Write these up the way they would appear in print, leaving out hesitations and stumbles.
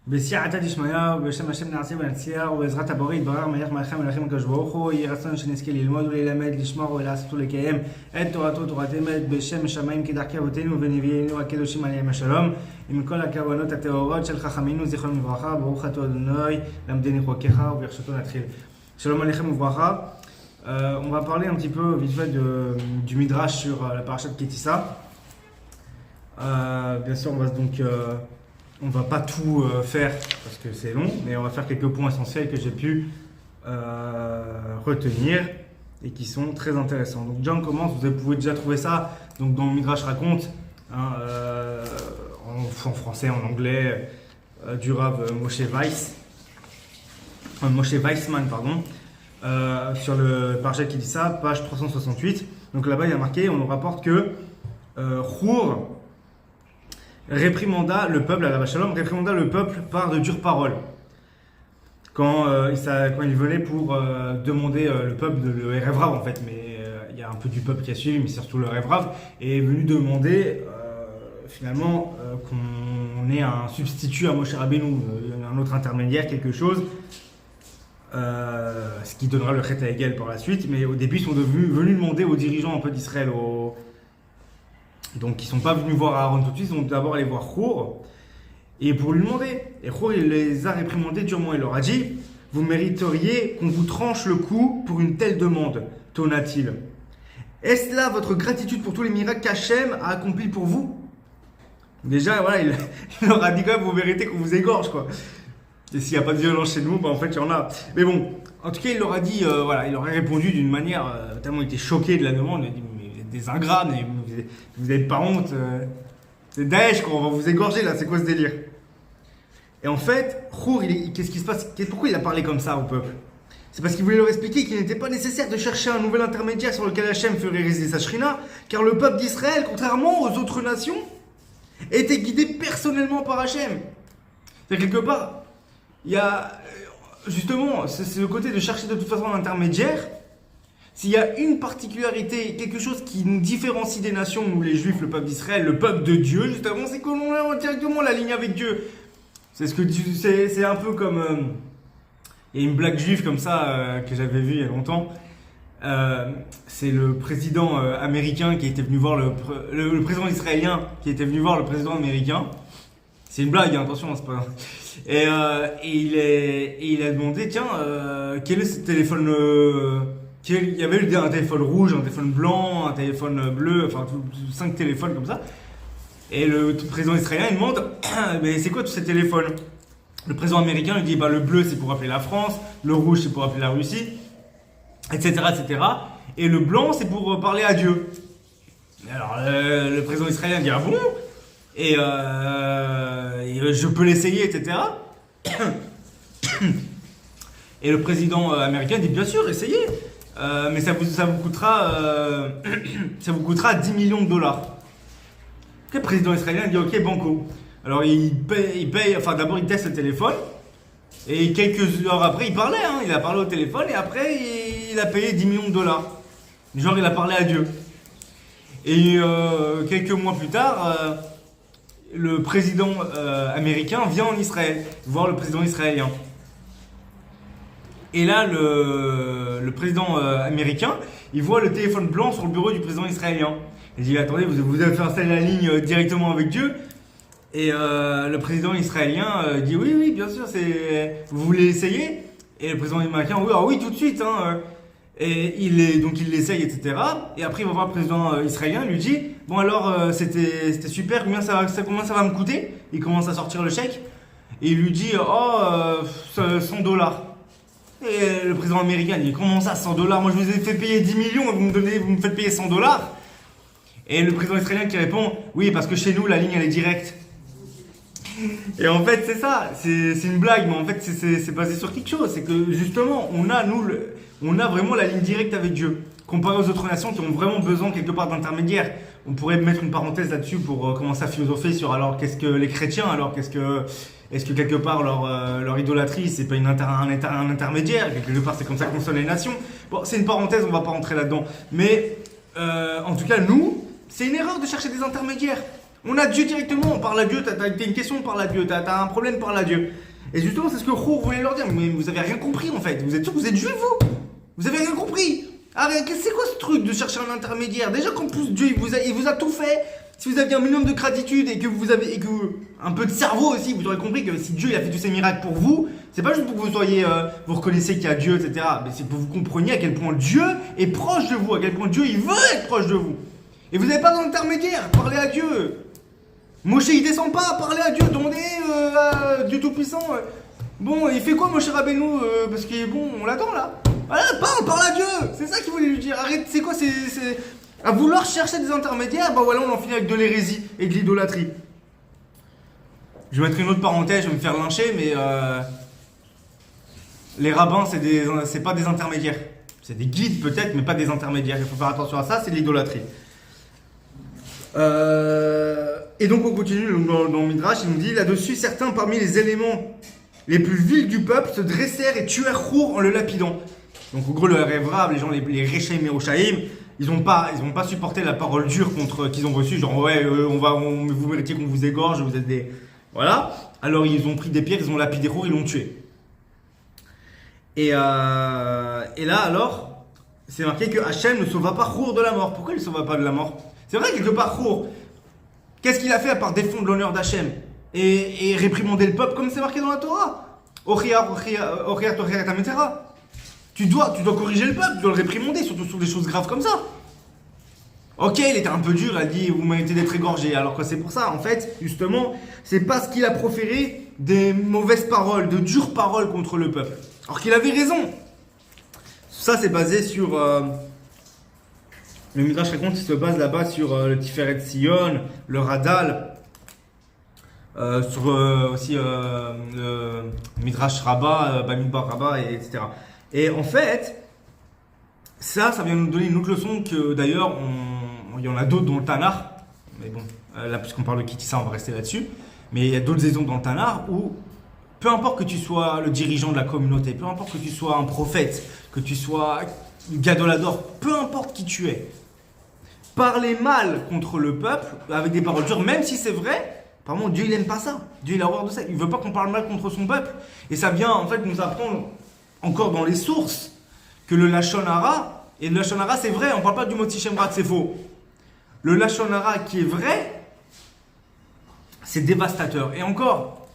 בסייעתא דשמיא ובשם השם נעשה ונצליח ובעזרת הבורא יתברך מלך מלכי המלכים הקדוש ברוך הוא. יהי רצון שנזכה ללמוד וללמד, לשמור ולעשות ולקיים את תורתו תורת אמת בשם שמיים כדרכי אבותינו ונביאינו הקדושים עליהם השלום, עם כל הכוונות הטהורות של חכמינו זיכרונם לברכה. ברוך אתה אדוני למדני חוקיך וברשותו נתחיל. Shalom Aleichem Ouvracha. On va parler un petit peu vite fait du Midrash sur la parasha de Kétissa. Bien sûr, on va pas tout faire parce que c'est long, mais on va faire quelques points essentiels que j'ai pu retenir et qui sont très intéressants. Donc déjà on commence, vous pouvez déjà trouver ça donc dans le Midrash raconte, en français, en anglais, du Rav Moshe Weissman, sur le parasha qui dit ça, page 368. Donc là-bas il y a marqué, on nous rapporte que Hur réprimanda le peuple, à la Shalom, réprimanda le peuple par de dures paroles. Quand il venait pour demander le peuple, le Erev Rav en fait, mais il y a un peu du peuple qui a suivi, mais surtout le Erev Rav, est venu demander finalement qu'on ait un substitut à Moshe Rabbeinu, un autre intermédiaire, quelque chose, ce qui donnera le Chet HaEgel par la suite. Mais au début, ils sont venus demander aux dirigeants un peu d'Israël, donc ils ne sont pas venus voir Aaron tout de suite, ils sont d'abord allés voir Hur, et pour lui demander. Et Hur, il les a réprimandés durement, il leur a dit: vous mériteriez qu'on vous tranche le cou pour une telle demande, tonna-t-il. Est-ce là votre gratitude pour tous les miracles qu'Hachem a accomplis pour vous? Déjà, voilà, il leur a dit quand même: vous méritez qu'on vous égorge, quoi. Et s'il n'y a pas de violence chez nous, en fait, il y en a. Mais bon, en tout cas, il leur a dit, il leur a répondu d'une manière tellement il était choqué de la demande. Il a dit: mais vous êtes des ingrats, mais vous n'avez pas honte. C'est Daesh, quoi, on va vous égorger là, c'est quoi ce délire? Et en fait, Hur, qu'est-ce qui se passe? Pourquoi il a parlé comme ça au peuple? C'est parce qu'il voulait leur expliquer qu'il n'était pas nécessaire de chercher un nouvel intermédiaire sur lequel Hachem ferait résider sa Shrina, car le peuple d'Israël, contrairement aux autres nations, était guidé personnellement par Hachem. C'est quelque part, il y a justement, c'est le côté de chercher de toute façon un intermédiaire. S'il y a une particularité, quelque chose qui nous différencie des nations, nous les Juifs, le peuple d'Israël, le peuple de Dieu, justement, c'est que l'on a directement la ligne avec Dieu. C'est un peu comme... il y a une blague juive comme ça que j'avais vue il y a longtemps. C'est le président américain qui était venu voir le président israélien qui était venu voir le président américain. C'est une blague, hein, attention, c'est pas... Et il a demandé: tiens, quel est ce téléphone il y avait un téléphone rouge, un téléphone blanc, un téléphone bleu, enfin 5 téléphones comme ça. Et le président israélien il demande: mais c'est quoi tous ces téléphones? Le président américain lui dit: le bleu c'est pour appeler la France, le rouge c'est pour appeler la Russie, etc., etc. Et le blanc c'est pour parler à Dieu. Et alors le président israélien dit: ah bon? Et je peux l'essayer, etc. Et le président américain dit: bien sûr, essayez. Mais ça vous coûtera 10 millions de dollars. Le président israélien dit: ok, banco. Alors il paye, enfin d'abord il teste le téléphone, et quelques heures après il parlait, il a parlé au téléphone, et après il a payé 10 millions de dollars. Genre il a parlé à Dieu. Et quelques mois plus tard, le président américain vient en Israël, voir le président israélien. Et là, le président américain, il voit le téléphone blanc sur le bureau du président israélien. Il dit: attendez, vous avez fait installer la ligne directement avec Dieu? Et le président israélien dit: oui, bien sûr, vous voulez essayer? Et le président américain: oui, oui, tout de suite. Et donc il l'essaye, etc. Et après il va voir le président israélien, il lui dit: bon alors, c'était super, combien ça va me coûter? Il commence à sortir le chèque, et il lui dit: 100 dollars. Et le président américain dit: comment ça, 100 dollars? Moi je vous ai fait payer 10 millions et vous me faites payer 100 dollars? Et le président israélien qui répond: oui, parce que chez nous la ligne elle est directe. Et en fait c'est ça, c'est une blague, mais en fait c'est basé sur quelque chose. C'est que justement on a vraiment la ligne directe avec Dieu, comparé aux autres nations qui ont vraiment besoin quelque part d'intermédiaires. On pourrait mettre une parenthèse là-dessus pour commencer à philosopher sur alors qu'est-ce que les chrétiens, alors est-ce que quelque part leur idolâtrie c'est pas un intermédiaire, quelque part c'est comme ça que fonctionnent les nations. Bon, c'est une parenthèse, on va pas rentrer là-dedans. Mais en tout cas nous, c'est une erreur de chercher des intermédiaires. On a Dieu directement, on parle à Dieu, t'as une question, on parle à Dieu, t'as un problème, on parle à Dieu. Et justement, c'est ce que Roux voulait leur dire. Mais vous avez rien compris en fait. Vous êtes sûr que vous êtes juif, vous? Vous avez rien compris. Arrête, c'est quoi ce truc de chercher un intermédiaire? Déjà qu'en plus Dieu il vous a tout fait. Si vous aviez un minimum de gratitude et que vous avez un peu de cerveau aussi, vous aurez compris que si Dieu il a fait tous ces miracles pour vous, c'est pas juste pour que vous soyez, vous reconnaissiez qu'il y a Dieu, etc. Mais c'est pour que vous compreniez à quel point Dieu est proche de vous, à quel point Dieu il veut être proche de vous. Et vous n'avez pas d'intermédiaire, parlez à Dieu. Moshe il descend pas, parlez à Dieu, demandez à Dieu Tout-Puissant. Bon, il fait quoi Moshe Rabbeinu parce qu'il est bon, on l'attend là. Voilà, parle à Dieu. C'est ça qu'il voulait lui dire. Arrête, c'est quoi, c'est à vouloir chercher des intermédiaires, bah voilà, on en finit avec de l'hérésie et de l'idolâtrie. Je vais mettre une autre parenthèse, je vais me faire lyncher, mais les rabbins, c'est pas des intermédiaires. C'est des guides peut-être, mais pas des intermédiaires. Il faut faire attention à ça, c'est de l'idolâtrie. Et donc on continue dans le Midrash, il nous dit là-dessus, certains parmi les éléments les plus vils du peuple se dressèrent et tuèrent Rour en le lapidant. Donc en gros le Revrav, les gens, les Rechaim et Rochaim, ils ont pas supporté la parole dure qu'ils ont reçue, genre ouais, vous méritez qu'on vous égorge, vous êtes des... Voilà. Alors ils ont pris des pierres, ils ont lapidé Rour, ils l'ont tué. Et là alors, c'est marqué que Hachem ne sauva pas Rour de la mort. Pourquoi il ne sauva pas de la mort? C'est vrai quelque part Rour, qu'est-ce qu'il a fait à part défendre l'honneur d'Hachem et réprimander le peuple comme c'est marqué dans la Torah? Tu dois corriger le peuple, tu dois le réprimander, surtout sur des choses graves comme ça. Ok, il était un peu dur, il a dit vous méritez d'être égorgé, alors que c'est pour ça, en fait, justement, c'est parce qu'il a proféré des mauvaises paroles, de dures paroles contre le peuple. Alors qu'il avait raison. Ça, c'est basé sur... le Midrash raconte qu'il se base là-bas sur le Tiferet Sion, le Radal, sur aussi le Midrash Rabbah, Bamidbar Rabbah, etc. Et en fait, ça vient nous donner une autre leçon que d'ailleurs, il y en a d'autres dans le Tanakh, mais bon, là puisqu'on parle de Kitissa, on va rester là-dessus, mais il y a d'autres exemples dans le Tanakh où peu importe que tu sois le dirigeant de la communauté, peu importe que tu sois un prophète, que tu sois Gadolador, peu importe qui tu es, parler mal contre le peuple avec des paroles dures, même si c'est vrai, apparemment Dieu il aime pas ça. Dieu il a horreur de ça. Il veut pas qu'on parle mal contre son peuple. Et ça vient en fait nous apprendre encore dans les sources que le Lachon Hara, et le Lachon Hara c'est vrai, on parle pas du mot Tishem Ra, c'est faux. Le Lachon Hara qui est vrai, c'est dévastateur. Et encore,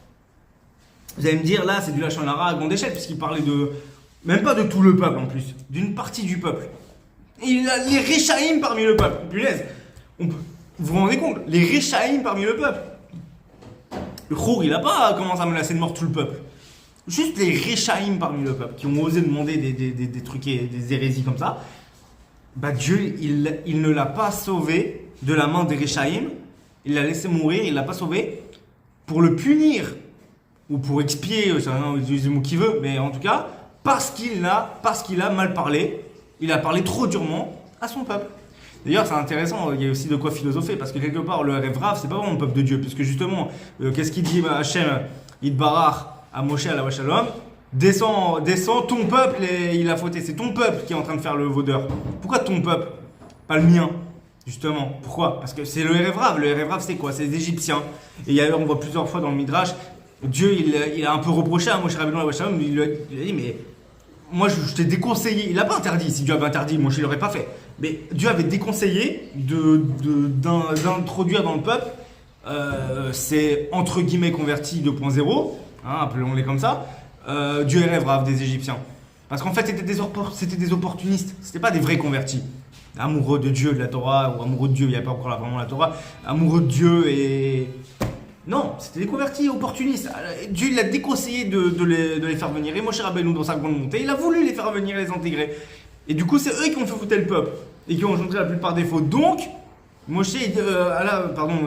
vous allez me dire là c'est du Lachon Hara à grande échelle, puisqu'il parlait de, même pas de tout le peuple en plus, d'une partie du peuple. Il a les Rechaim parmi le peuple. Punaise, vous vous rendez compte? Les Rechaim parmi le peuple. Le Khour, il a pas commencé à menacer de mort tout le peuple. Juste les Rechaim parmi le peuple, qui ont osé demander des trucs et des hérésies comme ça. Bah Dieu, il ne l'a pas sauvé de la main des Rechaim. Il l'a laissé mourir, il l'a pas sauvé pour le punir. Ou pour expier, on utilise le mot qu'il veut, mais en tout cas, parce qu'il a mal parlé. Il a parlé trop durement à son peuple. D'ailleurs, c'est intéressant, il y a aussi de quoi philosopher, parce que quelque part, le Revrav, c'est pas vraiment le peuple de Dieu, puisque justement, qu'est-ce qu'il dit Hachem, Yitbarach, à Moshe, à la Shalom, descends, ton peuple, et il a fauté. C'est ton peuple qui est en train de faire le vaudeur. Pourquoi ton peuple? Pas le mien, justement. Pourquoi? Parce que c'est le Revrav. Le Revrav, c'est quoi? C'est les Égyptiens. Et d'ailleurs, on voit plusieurs fois dans le Midrash, Dieu, il a un peu reproché à Moshe Rabbeinu, à la Shalom, il a dit, mais... Moi, je t'ai déconseillé. Il n'a pas interdit. Si Dieu avait interdit, moi, je ne l'aurais pas fait. Mais Dieu avait déconseillé d'introduire dans le peuple ces entre guillemets convertis 2.0, hein, appelons-les comme ça, Dieu et Revrav des Égyptiens. Parce qu'en fait, c'était des opportunistes. C'était pas des vrais convertis. Amoureux de Dieu, de la Torah, ou amoureux de Dieu, il n'y avait pas encore là, vraiment la Torah. Amoureux de Dieu et... Non, c'était des convertis opportunistes. Dieu il a déconseillé de les faire venir. Et Moshe Rabbeinu, dans sa grande montée, il a voulu les faire venir et les intégrer. Et du coup, c'est eux qui ont fait foutre le peuple. Et qui ont engendré la plupart des fautes. Donc,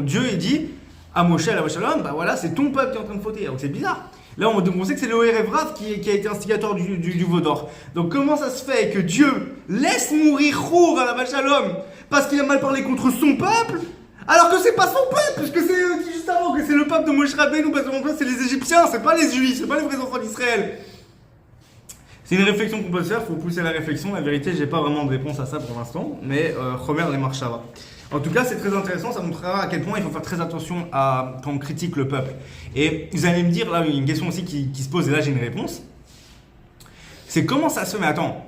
Dieu il dit à Moshe, à la Shalom, bah voilà, c'est ton peuple qui est en train de fauter. Donc c'est bizarre. Là, on sait que c'est le Revrav qui a été instigateur du Vaudor. Donc comment ça se fait que Dieu laisse mourir Rour à la Shalom parce qu'il a mal parlé contre son peuple, alors que c'est pas son peuple, puisque c'est juste avant que c'est le peuple de Moshe Rabbeinu, parce que en fait c'est les Égyptiens, c'est pas les Juifs, c'est pas les vrais enfants d'Israël. C'est une réflexion qu'on peut se faire, faut pousser la réflexion. La vérité, j'ai pas vraiment de réponse à ça pour l'instant, mais Chomer les Marshava. En tout cas, c'est très intéressant, ça montrera à quel point il faut faire très attention quand on critique le peuple. Et vous allez me dire, là, une question aussi qui se pose, et là j'ai une réponse. C'est comment ça se fait? Mais attends,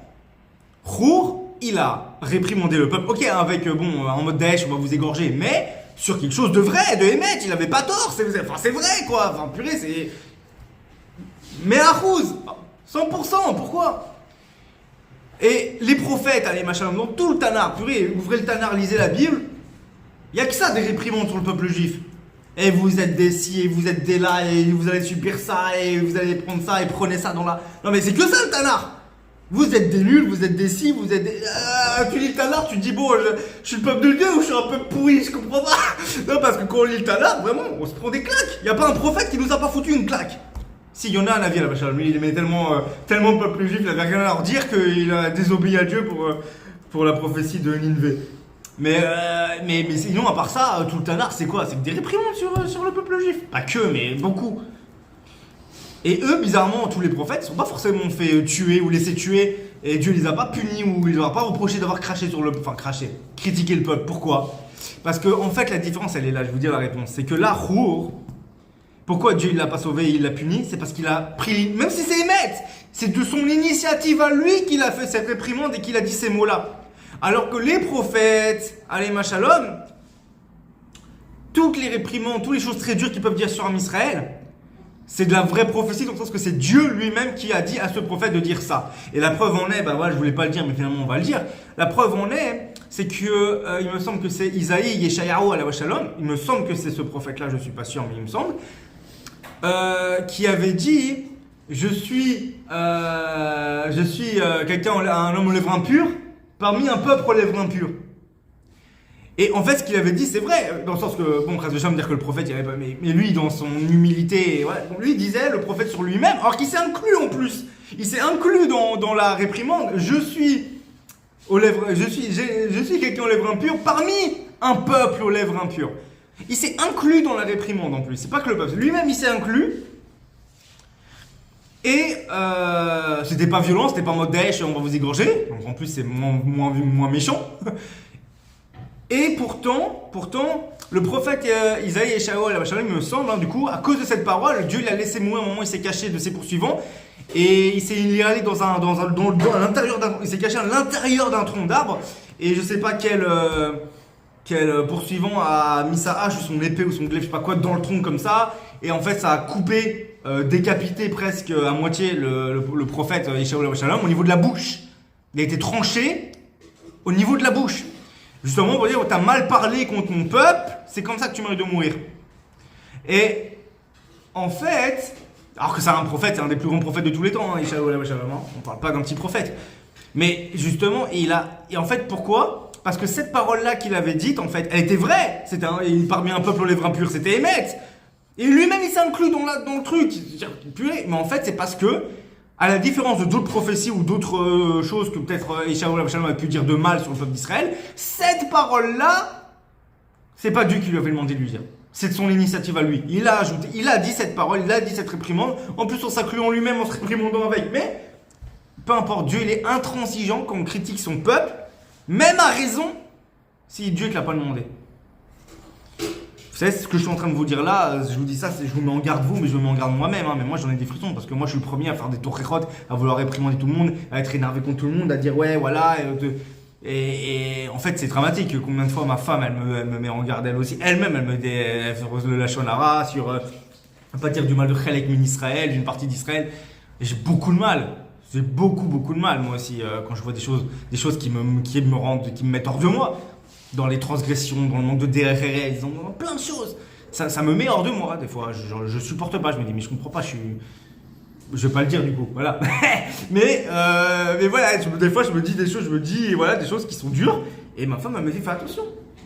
Hur, il a réprimandé le peuple, ok, avec, en mode Daesh, on va vous égorger, mais sur quelque chose de vrai, de Hémet, il avait pas tort, c'est vrai quoi, enfin purée, c'est... Mais à Khouz, 100%, pourquoi? Et les prophètes, allez machin, dans tout le Tanar, purée, ouvrez le Tanar, lisez la Bible, il n'y a que ça des réprimandes sur le peuple juif. Et vous êtes des ci, et vous êtes des là, et vous allez subir ça, et vous allez prendre ça, et prenez ça dans la... Non mais c'est que ça le Tanar. Vous êtes des nuls, vous êtes des ci, vous êtes des... tu lis le Tanar, tu te dis bon, je suis le peuple de Dieu ou je suis un peu pourri, je comprends pas. Non parce que quand on lit le Tanar, vraiment, on se prend des claques. Il n'y a pas un prophète qui nous a pas foutu une claque. Si, il y en a un avis là, lui il aimait tellement le peuple juif, il avait rien à leur dire qu'il a désobéi à Dieu pour la prophétie de Nineveh. Mais sinon, à part ça, tout le Tanar, c'est quoi? C'est des réprimandes sur le peuple juif. Pas que, mais beaucoup. Et eux, bizarrement, tous les prophètes, ne sont pas forcément fait tuer ou laisser tuer. Et Dieu les a pas punis ou il leur a pas reproché d'avoir craché sur le... Enfin, critiqué le peuple. Pourquoi? Parce que, en fait, la différence, elle est là, je vais vous dire la réponse. C'est que là, Hur, pourquoi Dieu ne l'a pas sauvé et il l'a puni? C'est parce qu'il a pris... Même si c'est Hémet, c'est de son initiative à lui qu'il a fait cette réprimande et qu'il a dit ces mots-là. Alors que les prophètes, alayhim shalom, toutes les réprimandes, toutes les choses très dures qu'ils peuvent dire sur un Israël, c'est de la vraie prophétie, dans le sens que c'est Dieu lui-même qui a dit à ce prophète de dire ça. Et la preuve en est, je voulais pas le dire, mais finalement on va le dire. La preuve en est, c'est que il me semble que c'est Isaïe Yeshayahu alayhi shalom, il me semble que c'est ce prophète-là, je suis pas sûr, mais il me semble, qui avait dit, je suis quelqu'un, un homme aux lèvres impures, parmi un peuple aux lèvres impures. Et en fait, ce qu'il avait dit, c'est vrai, dans le sens que, Chas V'Shalom dire que le prophète, il avait pas, mais lui, dans son humilité, lui disait le prophète sur lui-même, alors qu'il s'est inclus en plus. Il s'est inclus dans la réprimande. Je suis quelqu'un aux lèvres impures parmi un peuple aux lèvres impures. Il s'est inclus dans la réprimande en plus. C'est pas que le peuple, lui-même, il s'est inclus. Et c'était pas violent, c'était pas en mode Daesh, on va vous égorger. Donc en plus, c'est moins méchant. Et pourtant, le prophète Isaïe et Shaol, il me semble, du coup, à cause de cette parole, Dieu l'a laissé mourir au moment où il s'est caché de ses poursuivants. Et il est allé il s'est caché à l'intérieur d'un tronc d'arbre. Et je sais pas quel poursuivant a mis sa hache ou son épée ou son glaive, je sais pas quoi, dans le tronc comme ça. Et en fait, ça a coupé, décapité presque à moitié le prophète Shaol au niveau de la bouche. Il a été tranché au niveau de la bouche. Justement, pour dire, t'as mal parlé contre mon peuple, c'est comme ça que tu mérites de mourir. Et en fait, alors que c'est un prophète, c'est un des plus grands prophètes de tous les temps, hein, on parle pas d'un petit prophète. Mais justement, et en fait, pourquoi? Parce que cette parole-là qu'il avait dite, en fait, elle était vraie. Parmi un peuple aux lèvres impures, c'était Hémet. Et lui-même, il s'est inclus dans le truc. Mais en fait, c'est parce que, à la différence de d'autres prophéties ou d'autres choses que peut-être Yeshayahu a pu dire de mal sur le peuple d'Israël, cette parole-là, c'est pas Dieu qui lui avait demandé de lui dire. C'est de son initiative à lui. Il a dit cette parole, il a dit cette réprimande. En plus, en s'incluant lui-même, en se réprimandant avec. Mais, peu importe, Dieu, il est intransigeant quand on critique son peuple, même à raison, si Dieu ne l'a pas demandé. Vous savez, ce que je suis en train de vous dire là, je vous dis ça, je vous mets en garde vous, mais je me mets en garde moi-même. Mais moi, j'en ai des frissons parce que moi, je suis le premier à faire des torrérotes, à vouloir réprimander tout le monde, à être énervé contre tout le monde, à dire ouais, voilà. Et en fait, c'est dramatique. Combien de fois ma femme, elle me met en garde elle aussi. Elle-même, elle me dit, elle fait le lachonara sur ne pas dire du mal de Chelek min Israël, d'une partie d'Israël. Et j'ai beaucoup de mal. J'ai beaucoup de mal, moi aussi, quand je vois des choses qui me mettent hors de moi. Dans les transgressions, dans le manque de DRR, ils ont plein de choses. Ça me met hors de moi, des fois. Je supporte pas, je me dis, mais je comprends pas, je vais pas le dire du coup, voilà. mais voilà, des fois je me dis des choses, des choses qui sont dures. Et ma femme, elle me dit, fais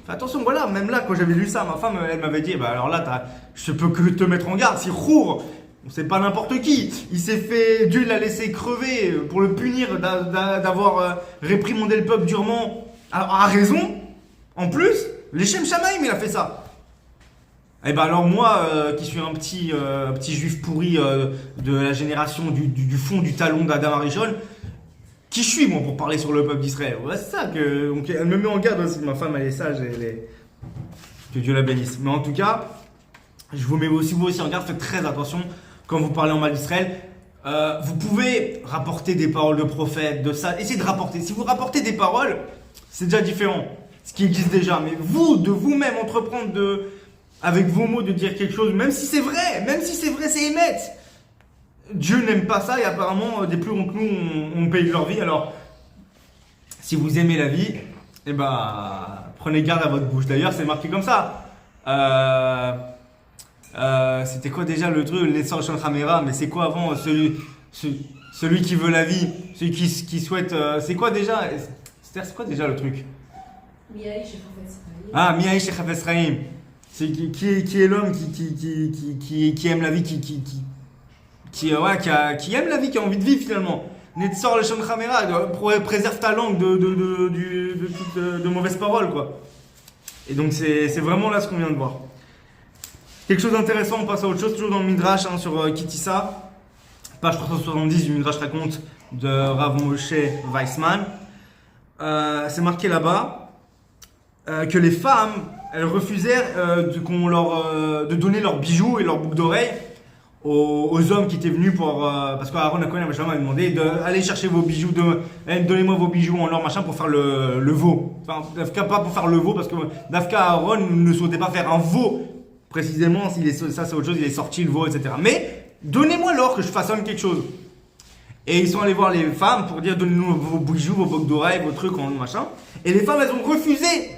attention, voilà. Même là, quand j'avais lu ça, ma femme, elle m'avait dit, alors là, je peux que te mettre en garde. Si Hur, c'est pas n'importe qui. Dieu l'a laissé crever pour le punir d'avoir réprimandé le peuple durement à raison. En plus, l'Echem Shamaim, il a fait ça. Et alors moi, qui suis un petit juif pourri de la génération du fond du talon d'Adam Arishon, qui je suis moi pour parler sur le peuple d'Israël. Ouais, c'est ça que. Donc, elle me met en garde aussi. Ma femme, elle est sage. Que Dieu la bénisse. Mais en tout cas, je vous mets aussi, vous aussi en garde. Faites très attention quand vous parlez en mal d'Israël. Vous pouvez rapporter des paroles de prophètes, de ça. Essayez de rapporter. Si vous rapportez des paroles, c'est déjà différent. Ce qui existe déjà. Mais vous, de vous-même, entreprendre avec vos mots, de dire quelque chose, même si c'est vrai, c'est émettre. Dieu n'aime pas ça et apparemment, des plus grands que nous, on paye leur vie. Alors, si vous aimez la vie, eh ben, prenez garde à votre bouche. D'ailleurs, c'est marqué comme ça. C'était quoi déjà le truc, l'essor de Khamera, mais c'est quoi avant celui qui veut la vie, celui qui souhaite. C'est quoi déjà c'est quoi déjà le truc? Miaï chez Chafetz Chaim. Ah, Miaï chez Chafetz Chaim. C'est qui est l'homme qui aime la vie, qui aime la vie, qui a envie de vivre finalement. Netzor le Shon Khamera, préserve ta langue de mauvaises paroles, quoi. Et donc c'est vraiment là ce qu'on vient de voir. Quelque chose d'intéressant, on passe à autre chose, toujours dans le Midrash sur Kitissa, page 370 du Midrash raconte de Rav Moshe Weissman. C'est marqué là-bas que les femmes, elles refusaient de donner leurs bijoux et leurs boucles d'oreilles aux hommes qui étaient venus parce qu'Aaron Akohen avait demandé d'aller chercher vos bijoux, donnez-moi vos bijoux en or machin pour faire le veau. Enfin, Dafka pas pour faire le veau parce que Dafka Aaron ne souhaitait pas faire un veau précisément, ça c'est autre chose, il est sorti le veau, etc. Mais donnez-moi l'or que je façonne quelque chose. Et ils sont allés voir les femmes pour dire donnez-nous vos bijoux, vos boucles d'oreilles, vos trucs en machin. Et les femmes elles ont refusé.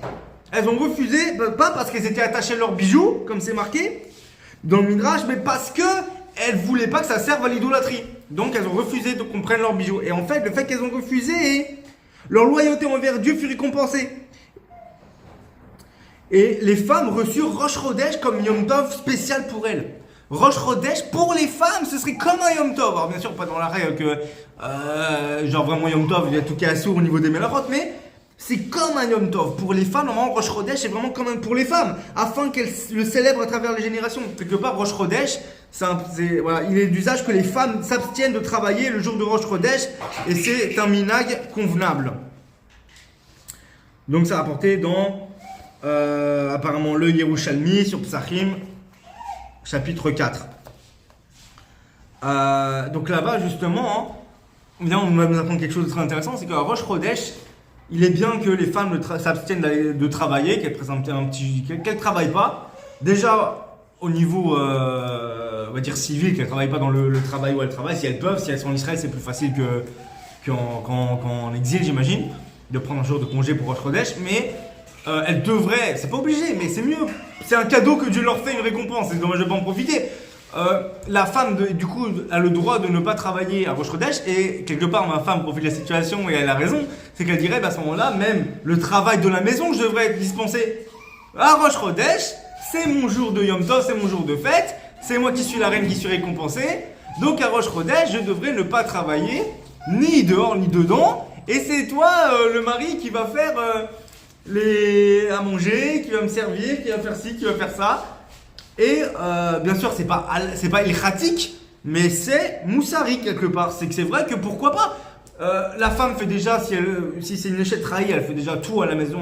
Elles ont refusé, pas parce qu'elles étaient attachées à leurs bijoux, comme c'est marqué dans le Midrash, mais parce que elles voulaient pas que ça serve à l'idolâtrie. Donc elles ont refusé qu'on prenne leurs bijoux. Et en fait, le fait qu'elles ont refusé, leur loyauté envers Dieu fut récompensée. Et les femmes reçurent Rosh Chodesh comme Yom Tov spécial pour elles. Rosh Chodesh pour les femmes, ce serait comme un Yom Tov. Alors bien sûr, pas dans la règle que genre vraiment Yom Tov, il y a tout qui est assourd au niveau des Melachot, mais c'est comme un Yom Tov. Pour les femmes, normalement, Rosh Chodesh est vraiment comme un pour les femmes, afin qu'elles le célèbrent à travers les générations. Quelque part, Rosh Chodesh, voilà, il est d'usage que les femmes s'abstiennent de travailler le jour de Rosh Chodesh, et c'est un minag convenable. Donc ça a rapporté dans apparemment le Yerushalmi sur Psachim, chapitre 4. Donc là-bas, justement, on va nous apprendre quelque chose de très intéressant, c'est qu'à Rosh Chodesh, il est bien que les femmes s'abstiennent de travailler, qu'elles ne travaillent pas. Déjà, au niveau, on va dire civil, qu'elles ne travaillent pas dans le travail où elles travaillent. Si elles peuvent, si elles sont en Israël, c'est plus facile qu'en exil, j'imagine, de prendre un jour de congé pour Rosh Chodesh. Mais elles devraient, c'est pas obligé, mais c'est mieux. C'est un cadeau que Dieu leur fait, une récompense. C'est dommage de ne pas en profiter. La femme, du coup, a le droit de ne pas travailler à Rosh Chodesh, et quelque part, ma femme profite de la situation et elle a raison, c'est qu'elle dirait, à ce moment-là, même le travail de la maison, je devrais être dispensé. À Rosh Chodesh, c'est mon jour de Yom Tov, c'est mon jour de fête, c'est moi qui suis la reine qui suis récompensée, donc à Rosh Chodesh, je devrais ne pas travailler, ni dehors, ni dedans, et c'est toi, le mari, qui va faire à manger, qui va me servir, qui va faire ci, qui va faire ça. Et bien sûr, c'est pas ilchatique, mais c'est moussari quelque part. C'est que c'est vrai que pourquoi pas. La femme fait déjà, si c'est une échelle trahie, elle fait déjà tout à la maison,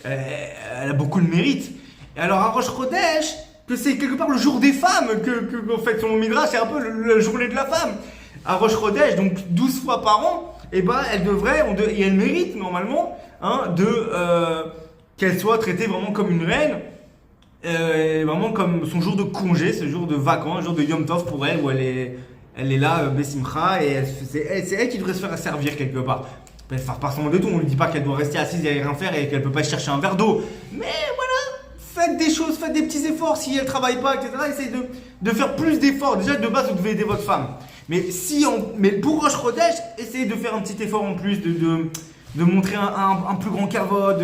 elle a beaucoup de mérite. Et alors à Rosh Chodesh, que c'est quelque part le jour des femmes, que en fait son midrash, c'est un peu la journée de la femme. À Rosh Chodesh, donc 12 fois par an, et ben et elle mérite normalement qu'elle soit traitée vraiment comme une reine. Vraiment comme son jour de congé, ce jour de vacances, un jour de Yom Tov pour elle, où elle est là, Bessimcha, et c'est elle qui devrait se faire servir quelque part. Elle fait pas semblant de tout, on lui dit pas qu'elle doit rester assise et rien faire et qu'elle peut pas chercher un verre d'eau. Mais voilà, faites des choses, faites des petits efforts si elle travaille pas, etc. Essayez de faire plus d'efforts. Déjà de base, vous devez aider votre femme. Mais pour Rosh Chodesh, essayez de faire un petit effort en plus, de montrer un plus grand kavod,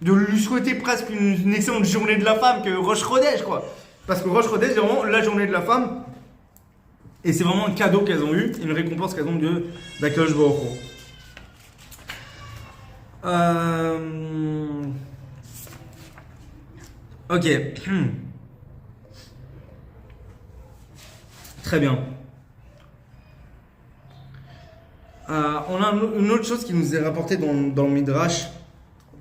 de lui souhaiter presque une excellente journée de la femme que Rosh Chodesh, quoi. Parce que Rosh Chodesh, c'est vraiment la journée de la femme. Et c'est vraiment un cadeau qu'elles ont eu, une récompense qu'elles ont d'Akadosh Baruch Hu. Ok. Très bien. On a une autre chose qui nous est rapportée dans le Midrash,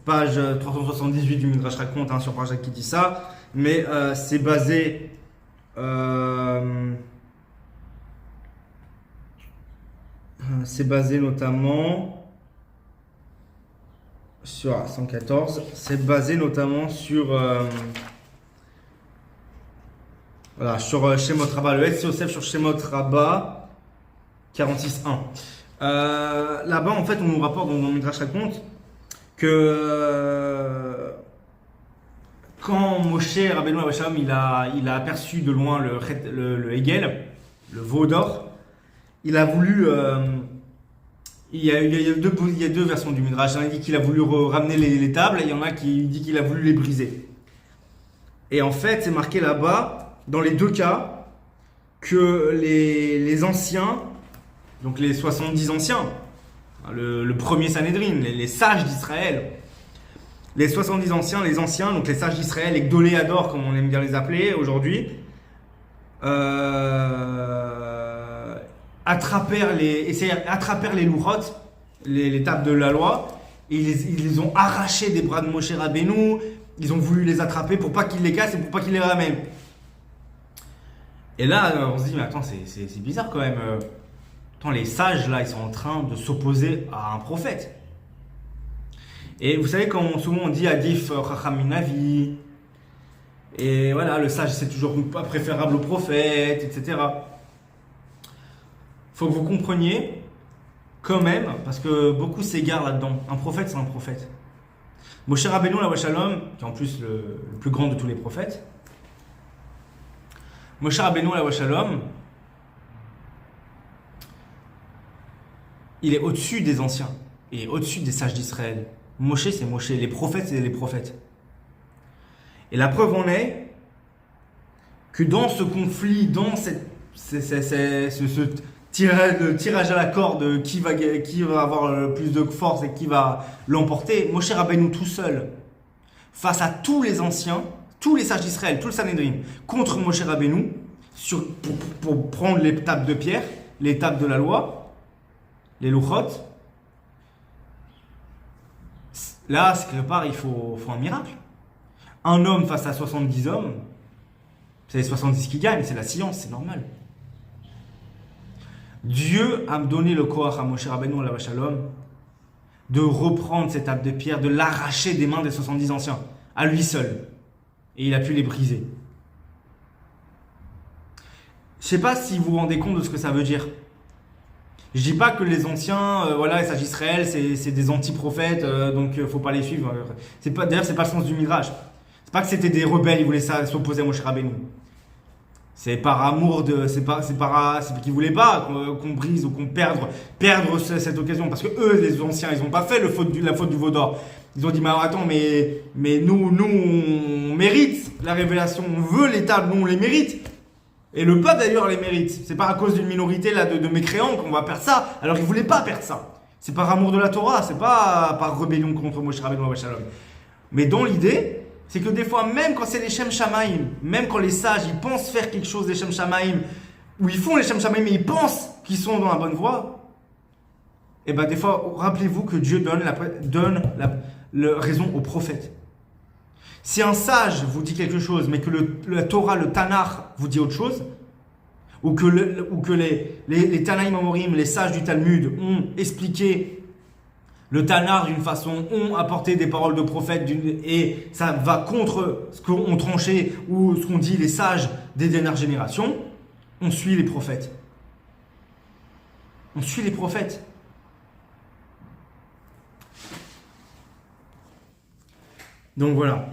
page 378 du Midrash raconte, hein, sur Parashat Ki Tisa, mais c'est basé notamment sur 114, c'est basé notamment sur voilà, sur Shemot Rabbah, le Etz Yosef sur Shemot Rabbah 46.1. Là-bas, en fait, on nous rapporte dans le Midrash raconte que quand Moshe Rabbeinu Alav Shalom, il a aperçu de loin le Hegel, le veau d'or, il a voulu il y a deux versions du Midrash. Il y en a qui dit qu'il a voulu ramener les tables, et il y en a qui dit qu'il a voulu les briser. Et en fait, c'est marqué là-bas, dans les deux cas, que les anciens, donc les 70 anciens, le premier Sanhédrin, les sages d'Israël, les 70 anciens, donc les sages d'Israël, les Gdoléador, comme on aime bien les appeler aujourd'hui, attrapèrent les louchot, les tables de la loi, et ils les ont arrachés des bras de Moshe Rabbeinu. Ils ont voulu les attraper pour pas qu'ils les cassent et pour pas qu'ils les ramènent. Et là, on se dit, mais attends, c'est bizarre quand même. Attends, les sages là, ils sont en train de s'opposer à un prophète. Et vous savez, quand souvent on dit Adif Chacham min Navi, et voilà, le sage c'est toujours pas préférable au prophète, etc. Faut que vous compreniez quand même, parce que beaucoup s'égarent là-dedans. Un prophète, c'est un prophète. Moshe Rabbeinu Alav Shalom, qui est en plus le plus grand de tous les prophètes, Moshe Rabbeinu Alav Shalom, il est au-dessus des anciens, il est au-dessus des sages d'Israël. Moshe, c'est Moshe, les prophètes, c'est les prophètes. Et la preuve en est que dans ce conflit, dans ce tirage à la corde, qui va avoir le plus de force et qui va l'emporter, Moshe Rabbeinu tout seul, face à tous les anciens, tous les sages d'Israël, tout le Sanhédrin, contre Moshe Rabbeinu, pour prendre les tables de pierre, les tables de la loi, les louchot. Là, c'est quelque part, il faut un miracle. Un homme face à 70 hommes, c'est les 70 qui gagnent, c'est la science, c'est normal. Dieu a donné le koach à Moshe Rabbeinu Alav Shalom de reprendre cette table de pierre, de l'arracher des mains des 70 anciens, à lui seul. Et il a pu les briser. Je ne sais pas si vous vous rendez compte de ce que ça veut dire. Je ne dis pas que les anciens, voilà, les sages d'Israël, c'est des anti-prophètes, donc il ne faut pas les suivre. D'ailleurs, ce n'est pas le sens du Midrash. C'est pas que c'était des rebelles, ils voulaient s'opposer à Moshe Rabbeinu. C'est par amour c'est qu'ils voulaient pas qu'on brise ou qu'on perdre cette occasion, parce que eux, les anciens, ils ont pas fait la faute du veau d'or. Ils ont dit, mais attends, mais nous on mérite la révélation, on veut les tables, nous on les mérite. Et le peuple d'ailleurs les mérite. C'est pas à cause d'une minorité là de mécréants qu'on va perdre ça. Alors ils voulaient pas perdre ça. C'est par amour de la Torah, c'est pas par rébellion contre Moshe Rabbeinu Alav Shalom. Mais dans l'idée, c'est que des fois, même quand c'est les Shem Shamaim, même quand les sages, ils pensent faire quelque chose des Shem Shamaim, ou ils font les Shem Shamaim, mais ils pensent qu'ils sont dans la bonne voie, et bien des fois, rappelez-vous que Dieu donne la raison au prophète. Si un sage vous dit quelque chose, mais que la Torah, le Tanakh, vous dit autre chose, ou que les Tanaïm Amorim, les sages du Talmud, ont expliqué le Tanakh d'une façon, ont apporté des paroles de prophètes, et ça va contre ce qu'ont tranché ou ce qu'ont dit les sages des dernières générations, on suit les prophètes. On suit les prophètes. Donc voilà.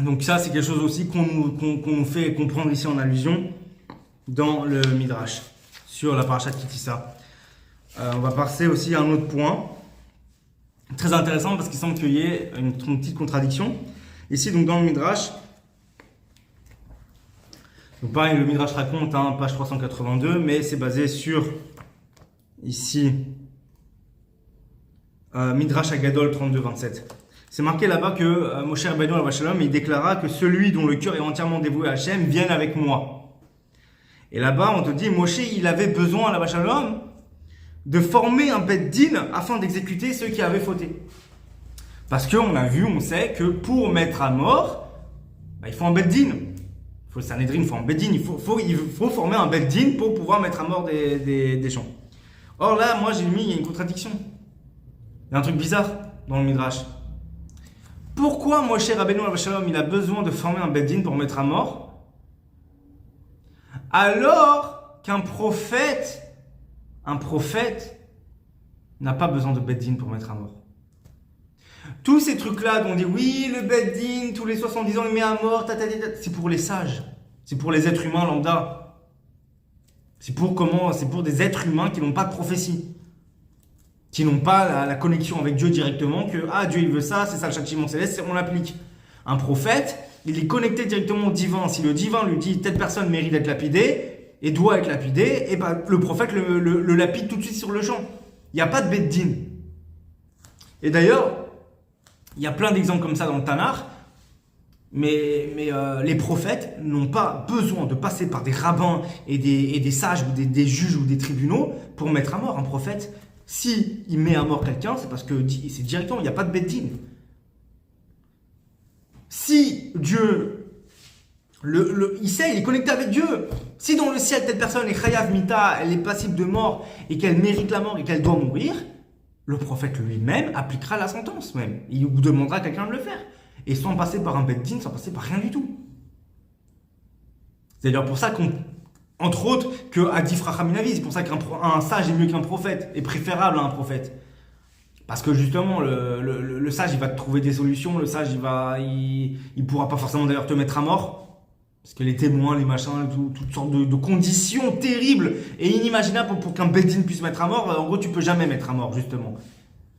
Donc ça, c'est quelque chose aussi qu'on nous fait comprendre ici en allusion dans le Midrash, sur la parashat Ki Tisa. On va passer aussi à un autre point. Très intéressant parce qu'il semble qu'il y ait une petite contradiction. Ici, donc dans le Midrash, donc pareil, le Midrash raconte, page 382, mais c'est basé sur, ici, Midrash Agadol 32-27. C'est marqué là-bas que Moshe Rabbeinu Alav Shalom, il déclara que celui dont le cœur est entièrement dévoué à Hachem vienne avec moi. Et là-bas, on te dit, Moshe, il avait besoin, Alav Shalom, de former un Beth Din afin d'exécuter ceux qui avaient fauté. Parce qu'on a vu, on sait que pour mettre à mort, il faut un Beth Din. Il faut le Sanhedrin, il faut un Beth Din. Il faut former un Beth Din pour pouvoir mettre à mort des gens. Or là, moi j'ai mis, il y a une contradiction. Il y a un truc bizarre dans le Midrash. Pourquoi Moshe Rabbeinu Alav Shalom, il a besoin de former un Beth Din pour mettre à mort, alors qu'un prophète n'a pas besoin de Beth Din pour mettre à mort? Tous ces trucs-là dont on dit oui, le Beth Din, tous les 70 ans, il met à mort, c'est pour les sages, c'est pour les êtres humains lambda. C'est pour des êtres humains qui n'ont pas de prophétie, qui n'ont pas la connexion avec Dieu directement, que Dieu il veut ça, c'est ça le châtiment céleste, on l'applique. Un prophète, il est connecté directement au divin. Si le divin lui dit telle personne mérite d'être lapidée et doit être lapidée, et le prophète le lapide tout de suite sur le champ. Il n'y a pas de Beth Din. Et d'ailleurs, il y a plein d'exemples comme ça dans le Tanakh, mais les prophètes n'ont pas besoin de passer par des rabbins et des sages ou des juges ou des tribunaux pour mettre à mort un prophète. Si il met à mort quelqu'un, c'est parce que c'est directement, il n'y a pas de Beth Din. Si Dieu, il sait, il est connecté avec Dieu. Si dans le ciel, telle personne est chayav mita, elle est passible de mort et qu'elle mérite la mort et qu'elle doit mourir, le prophète lui-même appliquera la sentence même. Il vous demandera à quelqu'un de le faire. Et sans passer par un Beth Din, sans passer par rien du tout. C'est d'ailleurs pour ça entre autres, que Adif Rachaminavi, c'est pour ça qu'un sage est mieux qu'un prophète, est préférable à un prophète. Parce que justement, le sage, il va te trouver des solutions, le sage, il pourra pas forcément d'ailleurs te mettre à mort, parce que les témoins, les machins, toutes sortes de conditions terribles et inimaginables pour qu'un Beth Din puisse mettre à mort. En gros, tu peux jamais mettre à mort, justement.